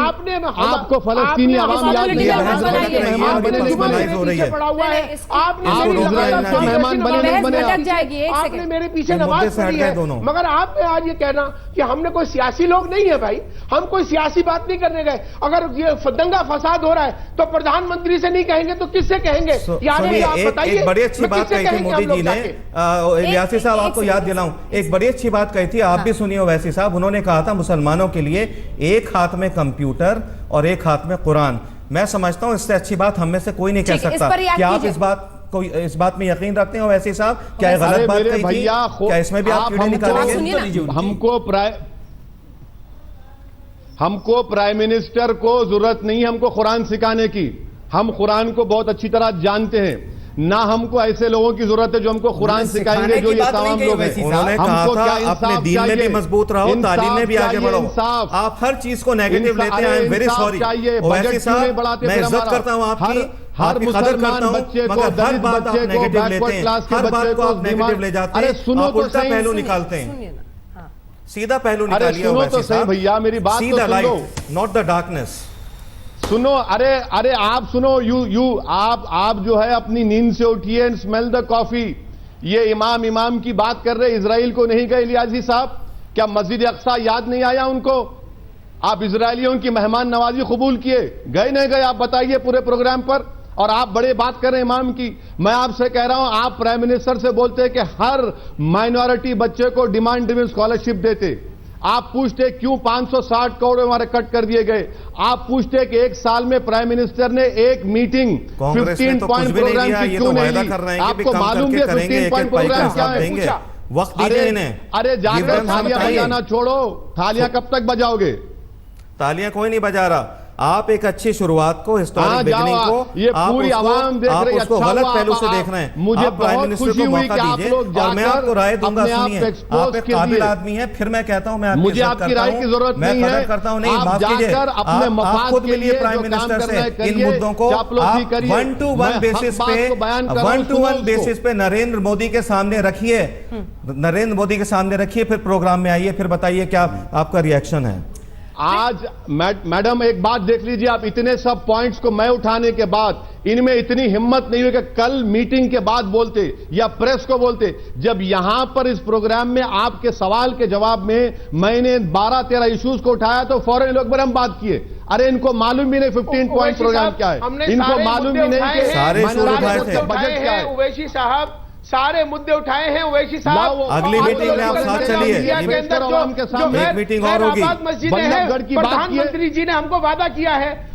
आपको फलस्तीनी आवाम याद नहीं आई? मेहमान बने नहीं बने? आपने मेरे पीछे नमाज पढ़ी है, मगर आपने आज ये कहना कि हमने कोई सियासी लोग नहीं है। भाई, हम कोई सियासी बात नहीं करने गए। अगर ये दंगा फसाद हो रहा है तो प्रधानमंत्री से नहीं कहेंगे तो किससे कहेंगे? एक बड़ी अच्छी बात कही थी मोदी जी ने, इलियासी साहब आपको याद दिलाऊं, एक बड़ी अच्छी बात कही थी, आप भी सुनिए ओवैसी साहब। उन्होंने कहा था मुसलमानों के लिए एक हाथ में कंप्यूटर और एक हाथ में कुरान। मैं समझता हूं इससे अच्छी बात हम में से कोई नहीं कह सकता। क्या आप इस बात में यकीन रखते हैं ओवैसी साहब? क्या ये गलत बात कही थी? क्या इसमें भी आप कीड़े निकालेंगे? हमको प्राइम मिनिस्टर को जरूरत नहीं हमको कुरान सिखाने की। हम कुरान को बहुत अच्छी तरह जानते हैं, ना हमको ऐसे लोगों की जरूरत है जो हमको कुरान सिखाएंगे जो ये तमाम लोग हैं। उन्होंने कहा था अपने दीन में भी मजबूत रहो, तालीम में भी आगे बढ़ो। आप हर चीज को नेगेटिव लेते हैं। I am very sorry Owaisi साहब, मैं इज्जत करता हूं आपकी, हर मुसलमान बच्चे को, हर बात आप नेगेटिव लेते हैं, हर बात को आप नेगेटिव ले जाते हैं, आप उल्टा पहलू निकालते हैं। सीधा पहलू निकालिए ओवैसी साहब, भैया मेरी बात see the light not the darkness. सुनो, अरे आप सुनो, आप जो है अपनी नींद से उठिए एंड स्मेल द कॉफी। ये इमाम की बात कर रहे, इजराइल को नहीं गए इलियासी साहब? क्या मस्जिद अक्सा याद नहीं आया उनको? आप इजरायलियों की मेहमान नवाजी कबूल किए, गए नहीं गए? आप बताइए पूरे प्रोग्राम पर। और आप बड़े बात कर रहे हैं इमाम की। मैं आपसे कह रहा हूं, आप प्राइम मिनिस्टर से बोलते हैं कि हर माइनॉरिटी बच्चे को डिमांड ड्रिवन स्कॉलरशिप देते। आप पूछते क्यों 560 करोड़ हमारे कट कर दिए गए? आप पूछते कि एक साल में प्राइम मिनिस्टर ने एक मीटिंग 15 पॉइंट प्रोग्राम की क्यों नहीं ली? आपको मालूम है 15 पॉइंट प्रोग्राम क्या है? वक्त दीजिए इन्हें। अरे जाकर थालियां बजाना छोड़ो, थालियां कब तक बजाओगे? तालियां कोई नहीं बजा रहा। आप एक अच्छी शुरुआत को, हिस्टोरिक बिगिनिंग को, ये पूरी आवाम देख रही है, उसको गलत पहलू से देख रहे हैं। मुझे प्राइम मिनिस्टर को मौका दीजिए और मैं आपको राय दूंगा। सुनिए, आप एक काबिल आदमी हैं, फिर मैं कहता हूं, मैं मुझे आपकी राय की जरूरत नहीं है, करता हूं, नहीं आप जाकर अपने मफाद खुद मिलिए प्राइम मिनिस्टर से, इन मुद्दों को आप 1-to-1 बेसिस पे नरेंद्र मोदी के सामने रखिए, नरेंद्र मोदी के सामने रखिए, फिर प्रोग्राम में आइए, फिर बताइए क्या आपका रिएक्शन है। आज मैडम एक बात देख लीजिए, आप इतने सब पॉइंट्स को मैं उठाने के बाद इनमें इतनी हिम्मत नहीं हुई कि कल मीटिंग के बाद बोलते या प्रेस को बोलते। जब यहां पर इस प्रोग्राम में आपके सवाल के जवाब में मैंने 12-13 इश्यूज को उठाया तो फौरन लोग पर हम बात किए। अरे इनको मालूम भी नहीं 15 पॉइंट प्रोग्राम क्या है, इनको मालूम भी नहीं कि सारे बजट क्या है। ओवैसी साहब सारे मुद्दे उठाए हैं ओवैसी साहब। अगली मीटिंग में आप साथ चलिए, एक मीटिंग और होगी। प्रधानमंत्री जी ने हमको वादा किया है।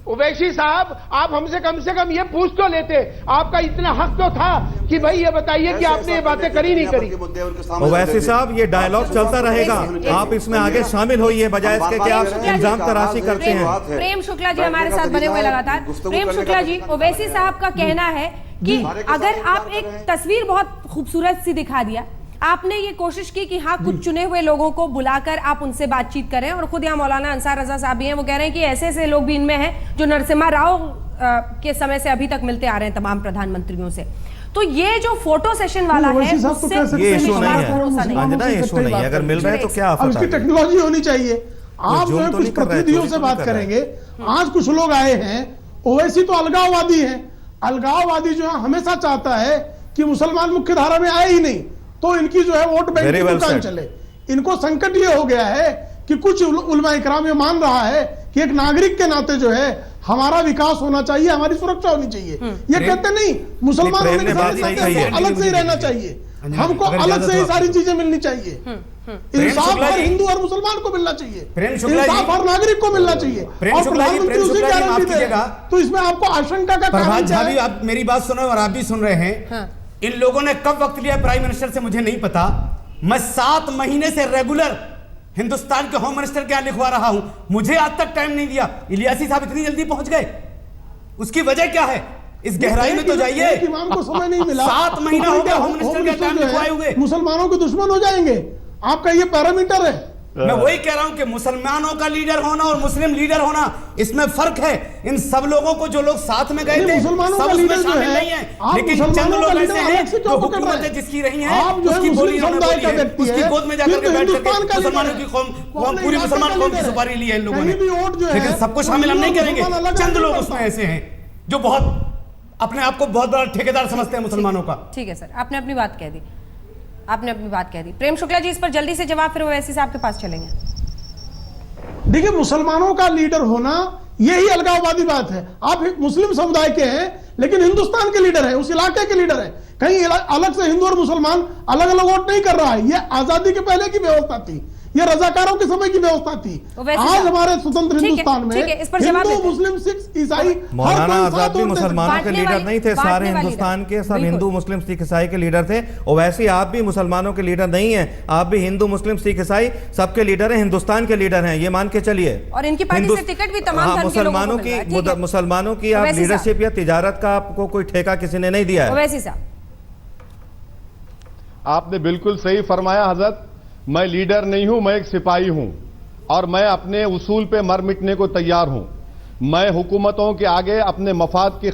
ओवैसी साहब, आप हमसे कम से कम ये पूछ तो लेते, आपका इतना हक तो था कि भाई ये बताइए कि आपने ये बातें करी नहीं करी। ओवैसी साहब, ये डायलॉग चलता रहेगा, आप इसमें आगे शामिल होइए, बजाय इसके कि आप इल्जाम तराशी करते हैं। प्रेम शुक्ला जी हमारे साथ बने हुए लगातार। प्रेम शुक्ला जी, ओवैसी साहब का कहना है कि अगर आप एक तस्वीर बहुत खूबसूरत सी दिखा दिया, आपने ये कोशिश की कि हाँ कुछ चुने हुए लोगों को बुलाकर आप उनसे बातचीत करें, और खुद यहाँ मौलाना अंसार रजा साहब भी हैं, वो कह रहे हैं कि ऐसे ऐसे लोग भी इनमें हैं जो नरसिम्हा राव के समय से अभी तक मिलते आ रहे हैं तमाम प्रधानमंत्रियों से। तो ये जो फोटो सेशन वाला है, उससे ये इशू नहीं है, इशू नहीं है। अगर मिल रहा है तो क्या उसकी टेक्नोलॉजी होनी चाहिए। आप जो है कुछ प्रतिनिधियों से बात करेंगे। आज कुछ लोग आए हैं, ओवैसी तो अलगाववादी है। अलगाववादी जो है हमेशा चाहता है कि मुसलमान मुख्य धारा में आए ही नहीं, तो इनकी जो है वोट बैंक की दुकान चले। इनको संकट ये हो गया है कि कुछ उलमा इकराम ये मान रहा है कि एक नागरिक के नाते जो है हमारा विकास होना चाहिए, हमारी सुरक्षा होनी चाहिए। ये कहते नहीं, मुसलमान होने के साथ अलग से ही रहना चाहिए, हमको अलग से ही सारी चीजें मिलनी चाहिए। इंसाफ हर हिंदू और मुसलमान को मिलना चाहिए, इंसाफ हर नागरिक को मिलना चाहिए, और प्रधानमंत्री उसी गारंटी देगा। तो इसमें आपको आशंका का कारण क्या है? आप मेरी बात सुनो और आप भी सुन रहे हैं। इन लोगों ने कब वक्त लिया प्राइम मिनिस्टर से मुझे नहीं पता। मैं 7 महीने से रेगुलर हिंदुस्तान के होम मिनिस्टर के यहां लिखवा रहा हूं, मुझे आज तक टाइम नहीं दिया। इलियासी साहब इतनी जल्दी पहुंच गए, उसकी वजह क्या है? इस गहराई में तो जाइए। इमाम को समय नहीं मिला, 7 महीना हो गया होम मिनिस्टर के टाइम लिखवाए हुए। मुसलमानों के दुश्मन हो जाएंगे, आपका ये पैरामीटर है। मैं वही कह रहा हूं कि मुसलमानों का लीडर होना और मुस्लिम लीडर होना, इसमें फर्क है। इन सब लोगों को जो लोग साथ में गए थे, मुसलमानों का लीडर शामिल नहीं है, लेकिन चंद लोग ऐसे हैं जो हुकूमतें जिसकी रही हैं, उसकी बोली उसकी गोद में जाकर के बैठ करके मुसलमानों की कौम, पूरी मुसलमान कौम की सुपारी ली है इन लोगों ने। लेकिन सबको शामिल हम नहीं करेंगे। चंद लोग उसमें ऐसे हैं जो बहुत अपने आप को बहुत बड़ा ठेकेदार समझते हैं मुसलमानों का। ठीक है सर, आपने अपनी बात कह दी, आपने अपनी बात कह दी। प्रेम शुक्ला जी, इस पर जल्दी से जवाब, फिर ओवैसी साहब के पास चलेंगे। देखिए, मुसलमानों का लीडर होना यही अलगाववादी बात है। आप मुस्लिम समुदाय के हैं लेकिन हिंदुस्तान के लीडर हैं, उस इलाके के लीडर हैं। कहीं अलग से हिंदू और मुसलमान अलग अलग वोट नहीं कर रहा है। यह आजादी के पहले की व्यवस्था थी। ये रजाकारों के समय की व्यवस्था थी। आज हमारे स्वतंत्र हिंदुस्तान में हिंदू, मुस्लिम, सिख, ईसाई, मौलाना आजाद भी मुसलमानों के लीडर नहीं थे, सारे हिंदुस्तान के सब हिंदू, मुस्लिम, सिख, ईसाई के लीडर थे। और वैसे आप भी मुसलमानों के लीडर नहीं है, आप भी हिंदू, मुस्लिम, सिख, ईसाई सबके लीडर हैं, हिंदुस्तान के लीडर हैं, ये मान के चलिए। और इनकी पार्टी से टिकट भी तमाम धर्म के लोगों को मिल रहा है। मुसलमानों की आप लीडरशिप या तिजारत का आपको कोई ठेका किसी ने नहीं दिया है। वैसे साहब आपने बिल्कुल सही फरमाया हजरत, मैं लीडर नहीं हूं, मैं एक सिपाही हूं और मैं अपने उसूल पे मर मिटने को तैयार हूं। मैं हुकूमतों के आगे अपने मफाद के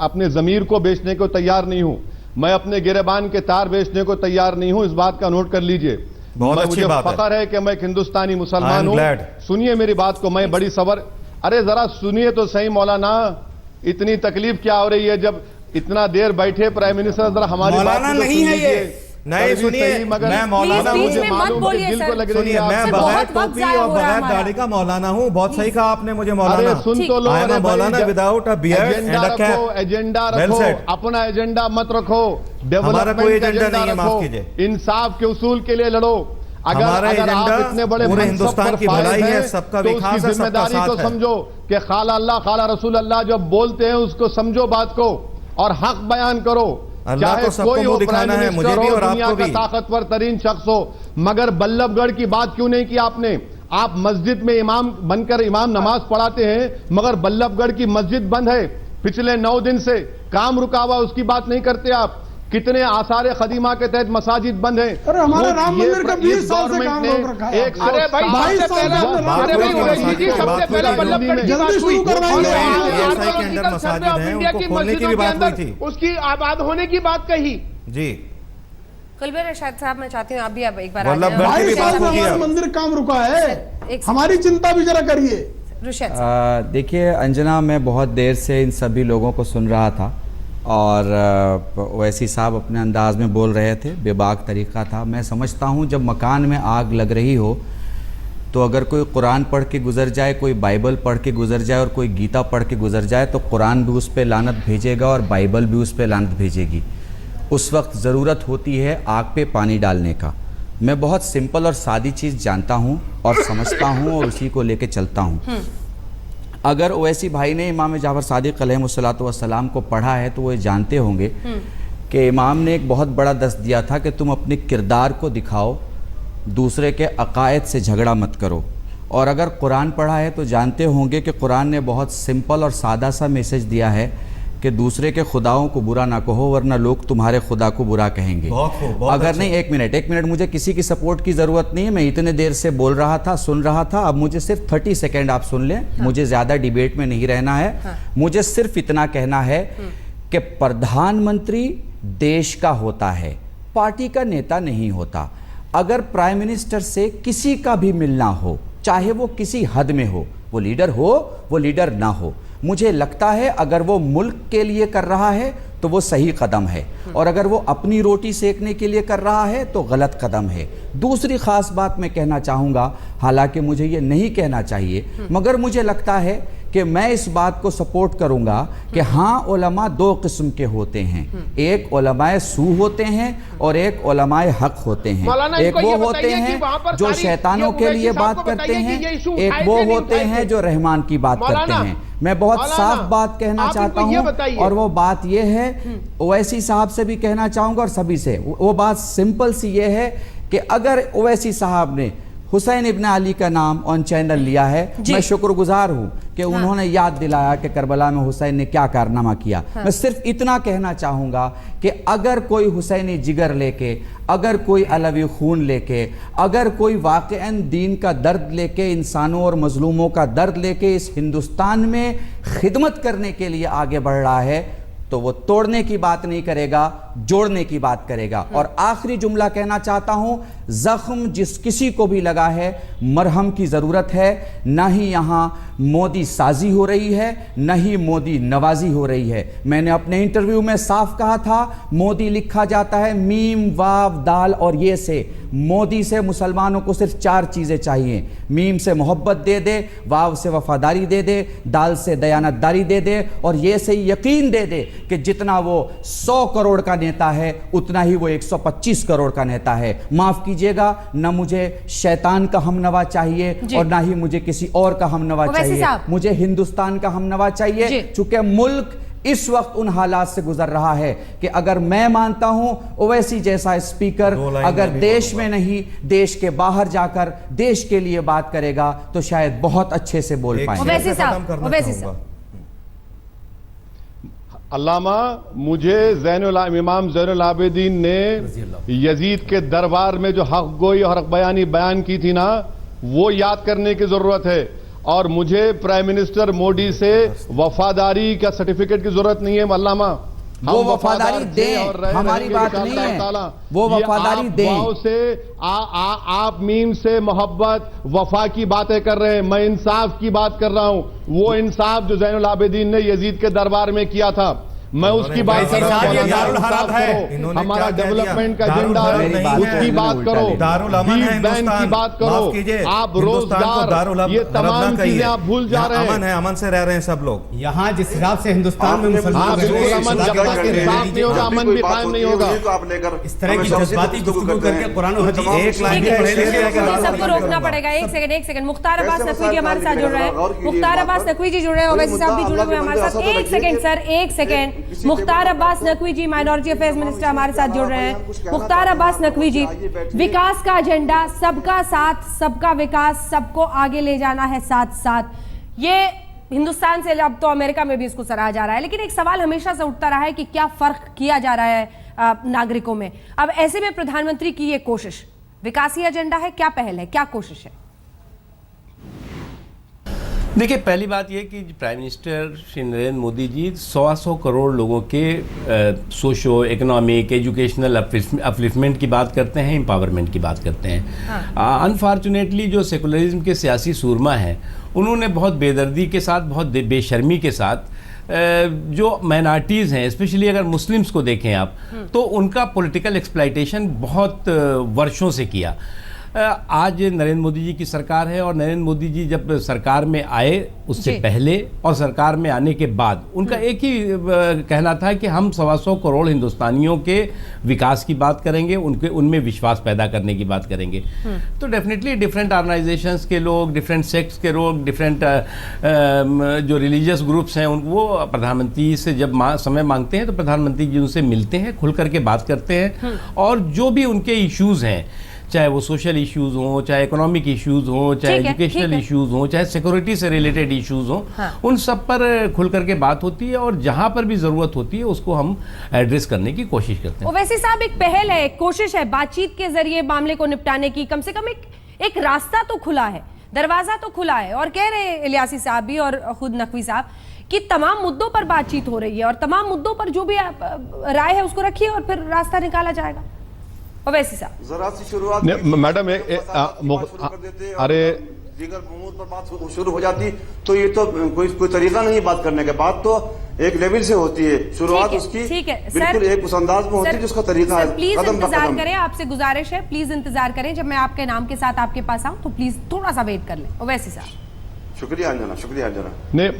अपने जमीर को बेचने को तैयार नहीं हूं, मैं अपने गिरेबान के तार बेचने को तैयार नहीं हूं। इस बात का नोट कर लीजिए। मुझे फख्र है कि मैं एक हिंदुस्तानी मुसलमान हूं। सुनिए मेरी बात को, मैं बड़ी सबर, अरे जरा सुनिए तो सही मौलाना, इतनी तकलीफ क्या हो रही है जब इतना देर बैठे प्राइम मिनिस्टर, जरा हमारी बात नहीं है ये नहीं सुनिए, मैं मौलाना, मुझे मालूम है दिल को लग रही है, मैं बगैर टोपी और बगैर दाढ़ी का मौलाना हूँ। बहुत सही कहा आपने मुझे मौलाना। सुन तो लो, मौलाना without a beard and a cap. Agenda रखो, अपना एजेंडा मत रखो, डेवलपमेंट का एजेंडा रखो, इंसाफ के उसूल के लिए लड़ो। अगर आप इतने बड़े पूरे हिंदुस्तान की भलाई है, सबका विकास है, जिम्मेदारी को समझो कि खाला अल्लाह खाला रसूल अल्लाह जब बोलते हैं उसको समझो बात को और हक बयान करो। चाहे कोई हो, प्राइम मिनिस्टर हो, दुनिया का ताकतवर तरीन शख्स हो, मगर बल्लभगढ़ की बात क्यों नहीं की आपने? आप मस्जिद में इमाम बनकर इमाम नमाज पढ़ाते हैं, मगर बल्लभगढ़ की मस्जिद बंद है पिछले 9 दिन से, काम रुका हुआ, उसकी बात नहीं करते आप। कितने आसार खदीमा के तहत मसाजिद बंद है। अरे हमारे राम मंदिर का 20 साल से काम रोक रखा है। अरे भाई सबसे पहले जल्दी शुरू करवाइए। उसकी आबाद होने की बात कही जी। कुलबे रशाद साहब, मैं चाहती हूँ आप भी अब एक बार हमारे मंदिर काम रुका है, हमारी चिंता भी जरा करिए। देखिए अंजना, मैं बहुत देर से इन सभी लोगों को सुन रहा था और ओवैसी साहब अपने अंदाज में बोल रहे थे, बेबाक तरीका था। मैं समझता हूँ जब मकान में आग लग रही हो तो अगर कोई कुरान पढ़ के गुजर जाए, कोई बाइबल पढ़ के गुजर जाए और कोई गीता पढ़ के गुजर जाए तो कुरान भी उस पर लानत भेजेगा और बाइबल भी उस पर लानत भेजेगी। उस वक्त ज़रूरत होती है आग पे पानी डालने का। मैं बहुत सिंपल और सादी चीज़ जानता हूँ और समझता हूँ और उसी को लेके चलता हूँ। अगर ओवैसी भाई ने इमाम जाफर सादिक अलैहिस्सलातु वस्सलाम को पढ़ा है तो वो जानते होंगे कि इमाम ने एक बहुत बड़ा दस्त दिया था कि तुम अपने किरदार को दिखाओ, दूसरे के अकायद से झगड़ा मत करो। और अगर कुरान पढ़ा है तो जानते होंगे कि कुरान ने बहुत सिंपल और सादा सा मैसेज दिया है कि दूसरे के खुदाओं को बुरा ना कहो वरना लोग तुम्हारे खुदा को बुरा कहेंगे। अगर नहीं, एक मिनट, मुझे किसी की सपोर्ट की ज़रूरत नहीं है। मैं इतने देर से बोल रहा था, सुन रहा था, अब मुझे सिर्फ 30 सेकेंड आप सुन लें। मुझे ज़्यादा डिबेट में नहीं रहना है। मुझे सिर्फ इतना कहना है कि प्रधानमंत्री देश का होता है, पार्टी का नेता नहीं होता। अगर प्राइम मिनिस्टर से किसी का भी मिलना हो, चाहे वो किसी हद में हो, वो लीडर हो, वो लीडर ना हो, मुझे लगता है अगर वो मुल्क के लिए कर रहा है तो वो सही कदम है, और अगर वो अपनी रोटी सेकने के लिए कर रहा है तो गलत कदम है। दूसरी ख़ास बात मैं कहना चाहूँगा, हालांकि मुझे ये नहीं कहना चाहिए, मगर मुझे लगता है कि मैं इस बात को सपोर्ट करूंगा कि हाँ, उलमा 2 किस्म के होते हैं। एक उलमाए सू होते हैं और एक उलमाए हक होते हैं। एक वो होते हैं जो शैतानों के लिए बात करते हैं, एक वो होते हैं जो रहमान की बात करते हैं। मैं बहुत साफ बात कहना चाहता हूँ और वो बात ये है, ओवैसी साहब से भी कहना चाहूँगा और सभी से, वो बात सिंपल सी ये है कि अगर ओवैसी साहब ने हुसैन इब्न अली का नाम ऑन चैनल लिया है, मैं शुक्रगुजार हूँ कि उन्होंने याद दिलाया कि करबला में हुसैन ने क्या कारनामा किया। मैं सिर्फ इतना कहना चाहूँगा कि अगर कोई हुसैनी जिगर लेके, अगर कोई अलवी खून लेके, अगर कोई वाक़अन दीन का दर्द लेके, इंसानों और मजलूमों का दर्द लेके इस हिंदुस्तान में खिदमत करने के लिए आगे बढ़ रहा है तो वो तोड़ने की बात नहीं करेगा, जोड़ने की बात करेगा। और आखिरी जुमला कहना चाहता हूं, जख्म जिस किसी को भी लगा है, मरहम की ज़रूरत है। ना ही यहाँ मोदी साजी हो रही है, न ही मोदी नवाजी हो रही है। मैंने अपने इंटरव्यू में साफ कहा था, मोदी लिखा जाता है मीम, वाव, दाल और ये से। मोदी से मुसलमानों को सिर्फ 4 चीज़ें चाहिए। मीम से मोहब्बत दे दे, वाव से वफादारी दे दे, दाल से दयानतदारी दे दे और ये से यकीन दे दे कि जितना वो 100 करोड़ का नेता है उतना ही वो 125 करोड़ का नेता है। माफ़ कीजिए कीजिएगा, न मुझे शैतान का हमनवा चाहिए और ना ही मुझे किसी और का हमनवा चाहिए, मुझे हिंदुस्तान का हमनवा चाहिए। चूंकि मुल्क इस वक्त उन हालात से गुजर रहा है कि अगर मैं मानता हूं ओवैसी जैसा स्पीकर अगर देश में नहीं देश के बाहर जाकर देश के लिए बात करेगा तो शायद बहुत अच्छे से बोल पाएंगे। अल्लामा, मुझे इमाम ज़ैनुल आबिदीन ने यजीद के दरबार में जो हक गोई और हक बयानी बयान की थी ना, वो याद करने की जरूरत है। और मुझे प्राइम मिनिस्टर मोदी से वफादारी का सर्टिफिकेट की जरूरत नहीं है। अल्लामा, वो वफादारी दें, हमारी बात नहीं है, वो वफादारी दें। से आप मीम से मोहब्बत वफा की बातें कर रहे हैं, मैं इंसाफ की बात कर रहा हूं। वो इंसाफ जो ज़ैनुल आबिदीन ने यजीद के दरबार में किया था, मैं उसकी बात कर रहा हूं। हमारा डेवलपमेंट का एजेंडा है, उसकी बात करो, बैंक की बात करो, आप रोजगार, ये तमाम चीजें आप भूल जा रहे हैं। अमन से रह रहे हैं सब लोग यहाँ जिस हिसाब से हिंदुस्तान में मुसलमान अमन नहीं होगा, अमन भी कायम नहीं होगा। इस तरह की जज्बाती गुफ्तगू करके कुरान और हदीस सबको रोकना पड़ेगा। एक सेकंड, मुख्तार अब्बास नकवी जी हमारे साथ जुड़ रहे हैं। मुख्तार अब्बास नकवी जी जुड़ रहे हैं, ओवैसी साहब भी जुड़े हुए हैं हमारे साथ। एक सेकंड सर, एक सेकंड। मुख्तार अब्बास नकवी जी माइनॉरिटी अफेयर्स मिनिस्टर हमारे साथ जुड़ रहे हैं। मुख्तार अब्बास नकवी जी, विकास का एजेंडा, सबका साथ, सबका विकास, सबको आगे ले जाना है साथ साथ, ये हिंदुस्तान से अब तो अमेरिका में भी इसको सराहा जा रहा है। लेकिन एक सवाल हमेशा से उठता रहा है कि क्या फर्क किया जा रहा है नागरिकों में। अब ऐसे में प्रधानमंत्री की ये कोशिश विकासी एजेंडा है, क्या पहल है, क्या कोशिश है? देखिए, पहली बात यह कि प्राइम मिनिस्टर श्री नरेंद्र मोदी जी 100 करोड़ लोगों के सोशो इकोनॉमिक एजुकेशनल अपलिफ्टमेंट की बात करते हैं, एम्पावरमेंट की बात करते हैं। अनफॉर्चुनेटली जो सेकुलरिज्म के सियासी सूरमा हैं, उन्होंने बहुत बेदर्दी के साथ, बहुत बेशर्मी के साथ जो माइनॉरिटीज़ हैं, स्पेशली अगर मुस्लिम्स को देखें आप, तो उनका पॉलिटिकल एक्सप्लॉइटेशन बहुत वर्षों से किया। आज नरेंद्र मोदी जी की सरकार है और नरेंद्र मोदी जी जब सरकार में आए उससे पहले और सरकार में आने के बाद उनका एक ही कहना था कि हम 125 करोड़ हिंदुस्तानियों के विकास की बात करेंगे, उनमें विश्वास पैदा करने की बात करेंगे। तो डेफिनेटली डिफरेंट ऑर्गेनाइजेशंस के लोग, डिफरेंट सेक्ट्स के लोग, डिफरेंट जो रिलीजियस ग्रुप्स हैं, वो प्रधानमंत्री से जब समय मांगते हैं तो प्रधानमंत्री जी उनसे मिलते हैं, खुल करके बात करते हैं और जो भी उनके इश्यूज़ हैं, चाहे वो सोशल इश्यूज हों, चाहे इकोनॉमिक इश्यूज हों, चाहे एजुकेशनल इश्यूज हों, चाहे सिक्योरिटी से रिलेटेड इश्यूज हों, उन सब पर खुल करके बात होती है और जहां पर भी जरूरत होती है उसको हम एड्रेस करने की कोशिश करते हैं। वैसे साहब, एक पहल है, एक कोशिश है, बातचीत के जरिए मामले को निपटाने की। कम से कम एक रास्ता तो खुला है, दरवाजा तो खुला है। और कह रहे हैं इलियासी साहब भी और खुद नकवी साहब कि तमाम मुद्दों पर बातचीत हो रही है और तमाम मुद्दों पर जो भी राय है उसको रखिए और फिर रास्ता निकाला जाएगा। वैसे साहब जरा सी शुरुआत मैडम, अरे दीगर मौजूद पर बात शुरू हो जाती तो ये तो कोई तरीका नहीं बात करने के। बात तो एक लेवल से होती है, शुरुआत उसकी बिल्कुल एक उस अंदाज में होती है जिसका तरीका है। प्लीज इंतजार करें, आपसे गुजारिश है, प्लीज इंतजार करें। जब मैं आपके नाम के साथ आपके पास आऊं तो प्लीज थोड़ा सा वेट कर लें। वैसे साहब शुक्रिया अंजना, शुक्रिया अंजना। नहीं,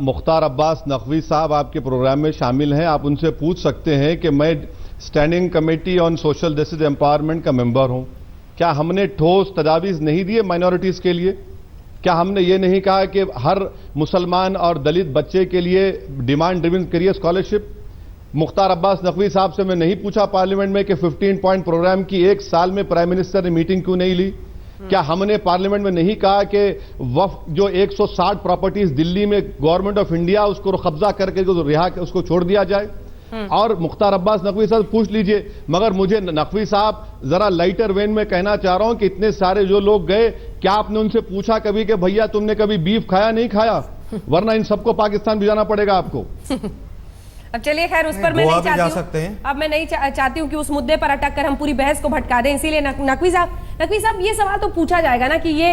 मुख्तार अब्बास नकवी साहब आपके प्रोग्राम में शामिल हैं, आप उनसे पूछ सकते हैं कि मैं standing committee on social justice empowerment का मेंबर हूं। क्या हमने ठोस तजावीज़ नहीं दिए माइनॉरिटीज़ के लिए? क्या हमने ये नहीं कहा कि हर मुसलमान और दलित बच्चे के लिए demand driven career scholarship? Mukhtar Abbas Naqvi साहब से मैं नहीं पूछा पार्लियामेंट में कि 15 पॉइंट प्रोग्राम की एक साल में प्राइम मिनिस्टर ने मीटिंग क्यों नहीं ली? क्या हमने पार्लियामेंट में नहीं कहा कि वक्फ जो 160 प्रॉपर्टीज दिल्ली में गवर्नमेंट ऑफ इंडिया उसको कब्जा करके रिहा उसको छोड़ दिया जाए? और मुख्तार अब्बास नकवी साहब पूछ लीजिए। मगर मुझे नकवी साहब जरा लाइटर वेन में कहना चाह रहा हूं कि इतने सारे जो लोग गए, क्या आपने उनसे पूछा कभी कि भैया तुमने कभी बीफ खाया नहीं खाया? वरना इन सबको पाकिस्तान भिजाना पड़ेगा आपको। अब चलिए, खैर उस पर मैं नहीं चाहती हूं, अब मैं नहीं चाहती हूं कि उस मुद्दे पर अटक कर हम पूरी बहस को भटका दें। इसीलिए नकवी साहब ये सवाल तो पूछा जाएगा ना कि ये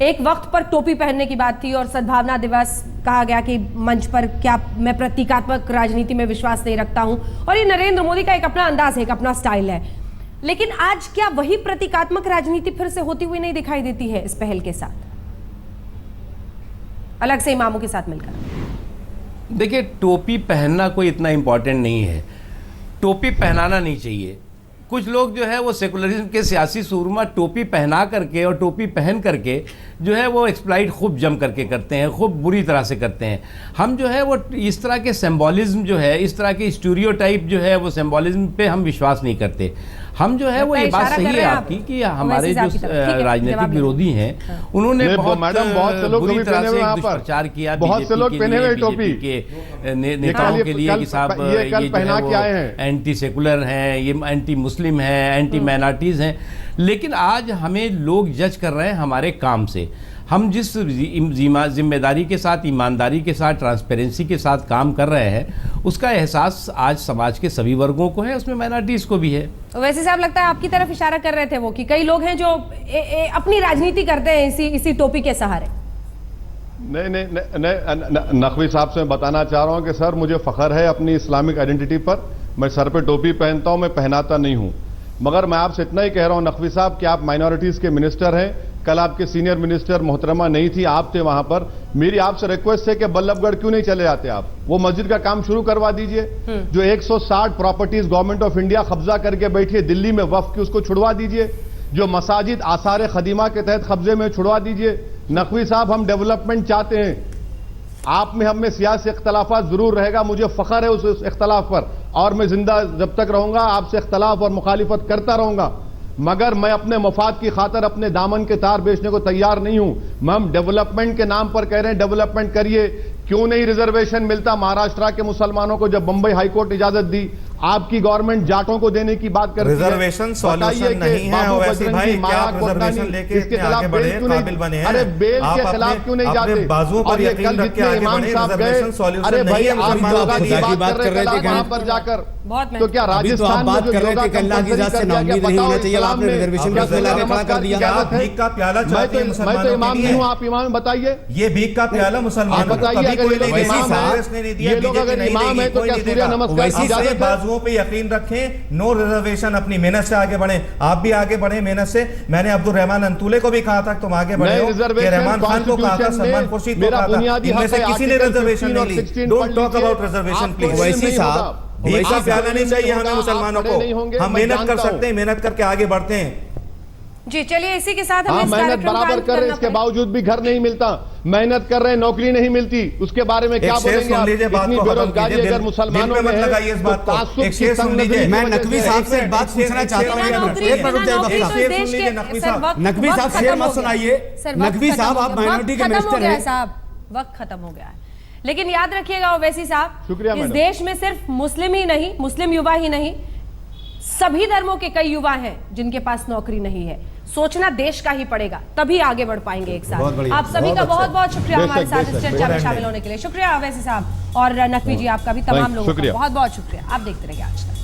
एक वक्त पर टोपी पहनने की बात थी और सद्भावना दिवस कहा गया कि मंच पर क्या मैं प्रतीकात्मक राजनीति में विश्वास नहीं रखता हूं, और ये नरेंद्र मोदी का एक अपना अंदाज है, एक अपना स्टाइल है। लेकिन आज क्या वही प्रतीकात्मक राजनीति फिर से होती हुई नहीं दिखाई देती है इस पहल के साथ, अलग से इमामों के साथ मिलकर? देखिए, टोपी पहनना कोई इतना इम्पोर्टेंट नहीं है, टोपी पहनाना नहीं चाहिए। कुछ लोग जो है वो सेकुलरिज्म के सियासी सूरमा टोपी पहना करके और टोपी पहन करके जो है वो एक्सप्लाइट खूब जम करके करते हैं, खूब बुरी तरह से करते हैं। हम जो है वो इस तरह के सिंबॉलिज्म जो है, इस तरह के स्टीरियोटाइप जो है वो सिंबॉलिज्म पे हम विश्वास नहीं करते। हम जो है वो ये बात सही है आपकी कि हमारे जो राजनीतिक विरोधी हैं उन्होंने बहुत बुरी तरह से दुष्प्रचार किया बहुत से लोग पहने हुए टोपी के नेताओं के लिए कि साहब ये जो है वो एंटी सेकुलर हैं, ये एंटी मुस्लिम हैं, एंटी माइनॉरिटीज़ हैं। लेकिन आज हमें लोग जज कर रहे हैं हमारे काम से। हम जिस जिम्मेदारी के साथ, ईमानदारी के साथ, ट्रांसपेरेंसी के साथ काम कर रहे हैं उसका एहसास आज समाज के सभी वर्गों को है, उसमें माइनॉरिटीज़ को भी है। वैसे साहब लगता है आपकी तरफ इशारा कर रहे थे वो कि कई लोग हैं जो अपनी राजनीति करते हैं इसी टोपी के सहारे। नहीं, नकवी साहब से मैं बताना चाह रहा हूं कि सर मुझे फख्र है अपनी इस्लामिक आइडेंटिटी पर। मैं सर पे टोपी पहनता हूं, मैं पहनाता नहीं हूं। मगर मैं आपसे इतना ही कह रहा हूं नकवी साहब कि आप माइनॉरिटीज के मिनिस्टर हैं। कल आपके सीनियर मिनिस्टर मोहतरमा नहीं थी, आप थे वहां पर। मेरी आपसे रिक्वेस्ट है कि बल्लभगढ़ क्यों नहीं चले जाते आप, वो मस्जिद का काम शुरू करवा दीजिए। जो 160 प्रॉपर्टीज गवर्नमेंट ऑफ इंडिया कब्जा करके बैठी है दिल्ली में वक्फ की, उसको छुड़वा दीजिए। जो मसाजिद आसार खदीमा के तहत कब्जे में छुड़वा दीजिए। नकवी साहब हम डेवलपमेंट चाहते हैं, आप में हम में सियासी इख्तलाफात जरूर रहेगा, मुझे फख्र है उस इख्तलाफ पर, और मैं जिंदा जब तक रहूंगा आपसे इख्तलाफ और मुखालिफत करता रहूंगा। मगर मैं अपने मफाद की खातर अपने दामन के तार बेचने को तैयार नहीं हूं। हम डेवलपमेंट के नाम पर कह रहे हैं डेवलपमेंट करिए। क्यों नहीं रिजर्वेशन मिलता महाराष्ट्र के मुसलमानों को, जब बंबई हाईकोर्ट ने इजाजत दी? आपकी गवर्नमेंट जाटों को देने की बात कर रही है। रिजर्वेशन सॉल्यूशन नहीं है ओवैसी भाई, क्या आप रिजर्वेशन लेके इतने आगे बढ़े, काबिल बने हैं? अरे बेल के खिलाफ क्यों नहीं जाते? बाजुओं पर यकीन रख के आगे बढ़े। रिजर्वेशन सॉल्यूशन नहीं है मुसलमानों के लिए। बात कर रहे थे वहां पर जाकर, तो क्या राजस्थान में जो योगा कंपलसरी कर दिया गया, बताओ इस्लाम में रिजर्वेशन का खड़ा कर दिया। भीख का प्याला चाहते हैं मुसलमानों के लिए। मैं तो इमाम नहीं हूं, आप इमाम बताइए। ये भीख का प्याला मुसलमानों को कभी कोई नहीं दिया, कांग्रेस ने नहीं दिया, बीजेपी नहीं देगी, कोई नहीं देगा। वैसी से बाजुओं पे यकीन रखें, नो रिजर्वेशन, अपनी मेहनत से आगे बढ़े। आप भी आगे बढ़े मेहनत से। मैंने अब्दुल रहमान अंतुले को भी कहा था तुम आगे बढ़े हो, रहमान खान को कहा था, सलमान खुर्शीद को कहा था, इनमें से किसी ने रिजर्वेशन नहीं ली। Don't talk about reservation please. वैसी साहब भीख का प्याला नहीं चाहिए हमें मुसलमानों को। हम मेहनत कर सकते हैं, मेहनत करके आगे बढ़ते हैं। जी चलिए, इसी के साथ हम मेहनत बराबर कर रहे हैं, इसके बावजूद भी घर नहीं मिलता। मेहनत कर रहे हैं, नौकरी नहीं मिलती, उसके बारे में क्या बोलेंगे आप? इतनी बेरोजगारी अगर मुसलमानों में है तो तासुब की संग नजर। मैं नकवी साहब से एक बात पूछना चाहता हूं। नकवी साहब शेर मत सुनाइए। नकवी साहब आप माइनॉरिटी के मिनिस्टर हैं साहब, वक्त खत्म हो गया है। लेकिन याद रखिएगा ओवैसी साहब, इस देश में सिर्फ मुस्लिम ही नहीं, मुस्लिम युवा ही नहीं, सभी धर्मों के कई युवा हैं जिनके पास नौकरी नहीं है। सोचना देश का ही पड़ेगा, तभी आगे बढ़ पाएंगे एक साथ। आप सभी का बहुत बहुत शुक्रिया हमारे साथ इस चर्चा में शामिल होने के लिए। शुक्रिया ओवैसी साहब और नकवी जी, आपका भी, तमाम लोगों का बहुत बहुत शुक्रिया। आप देखते रहिए आज तक।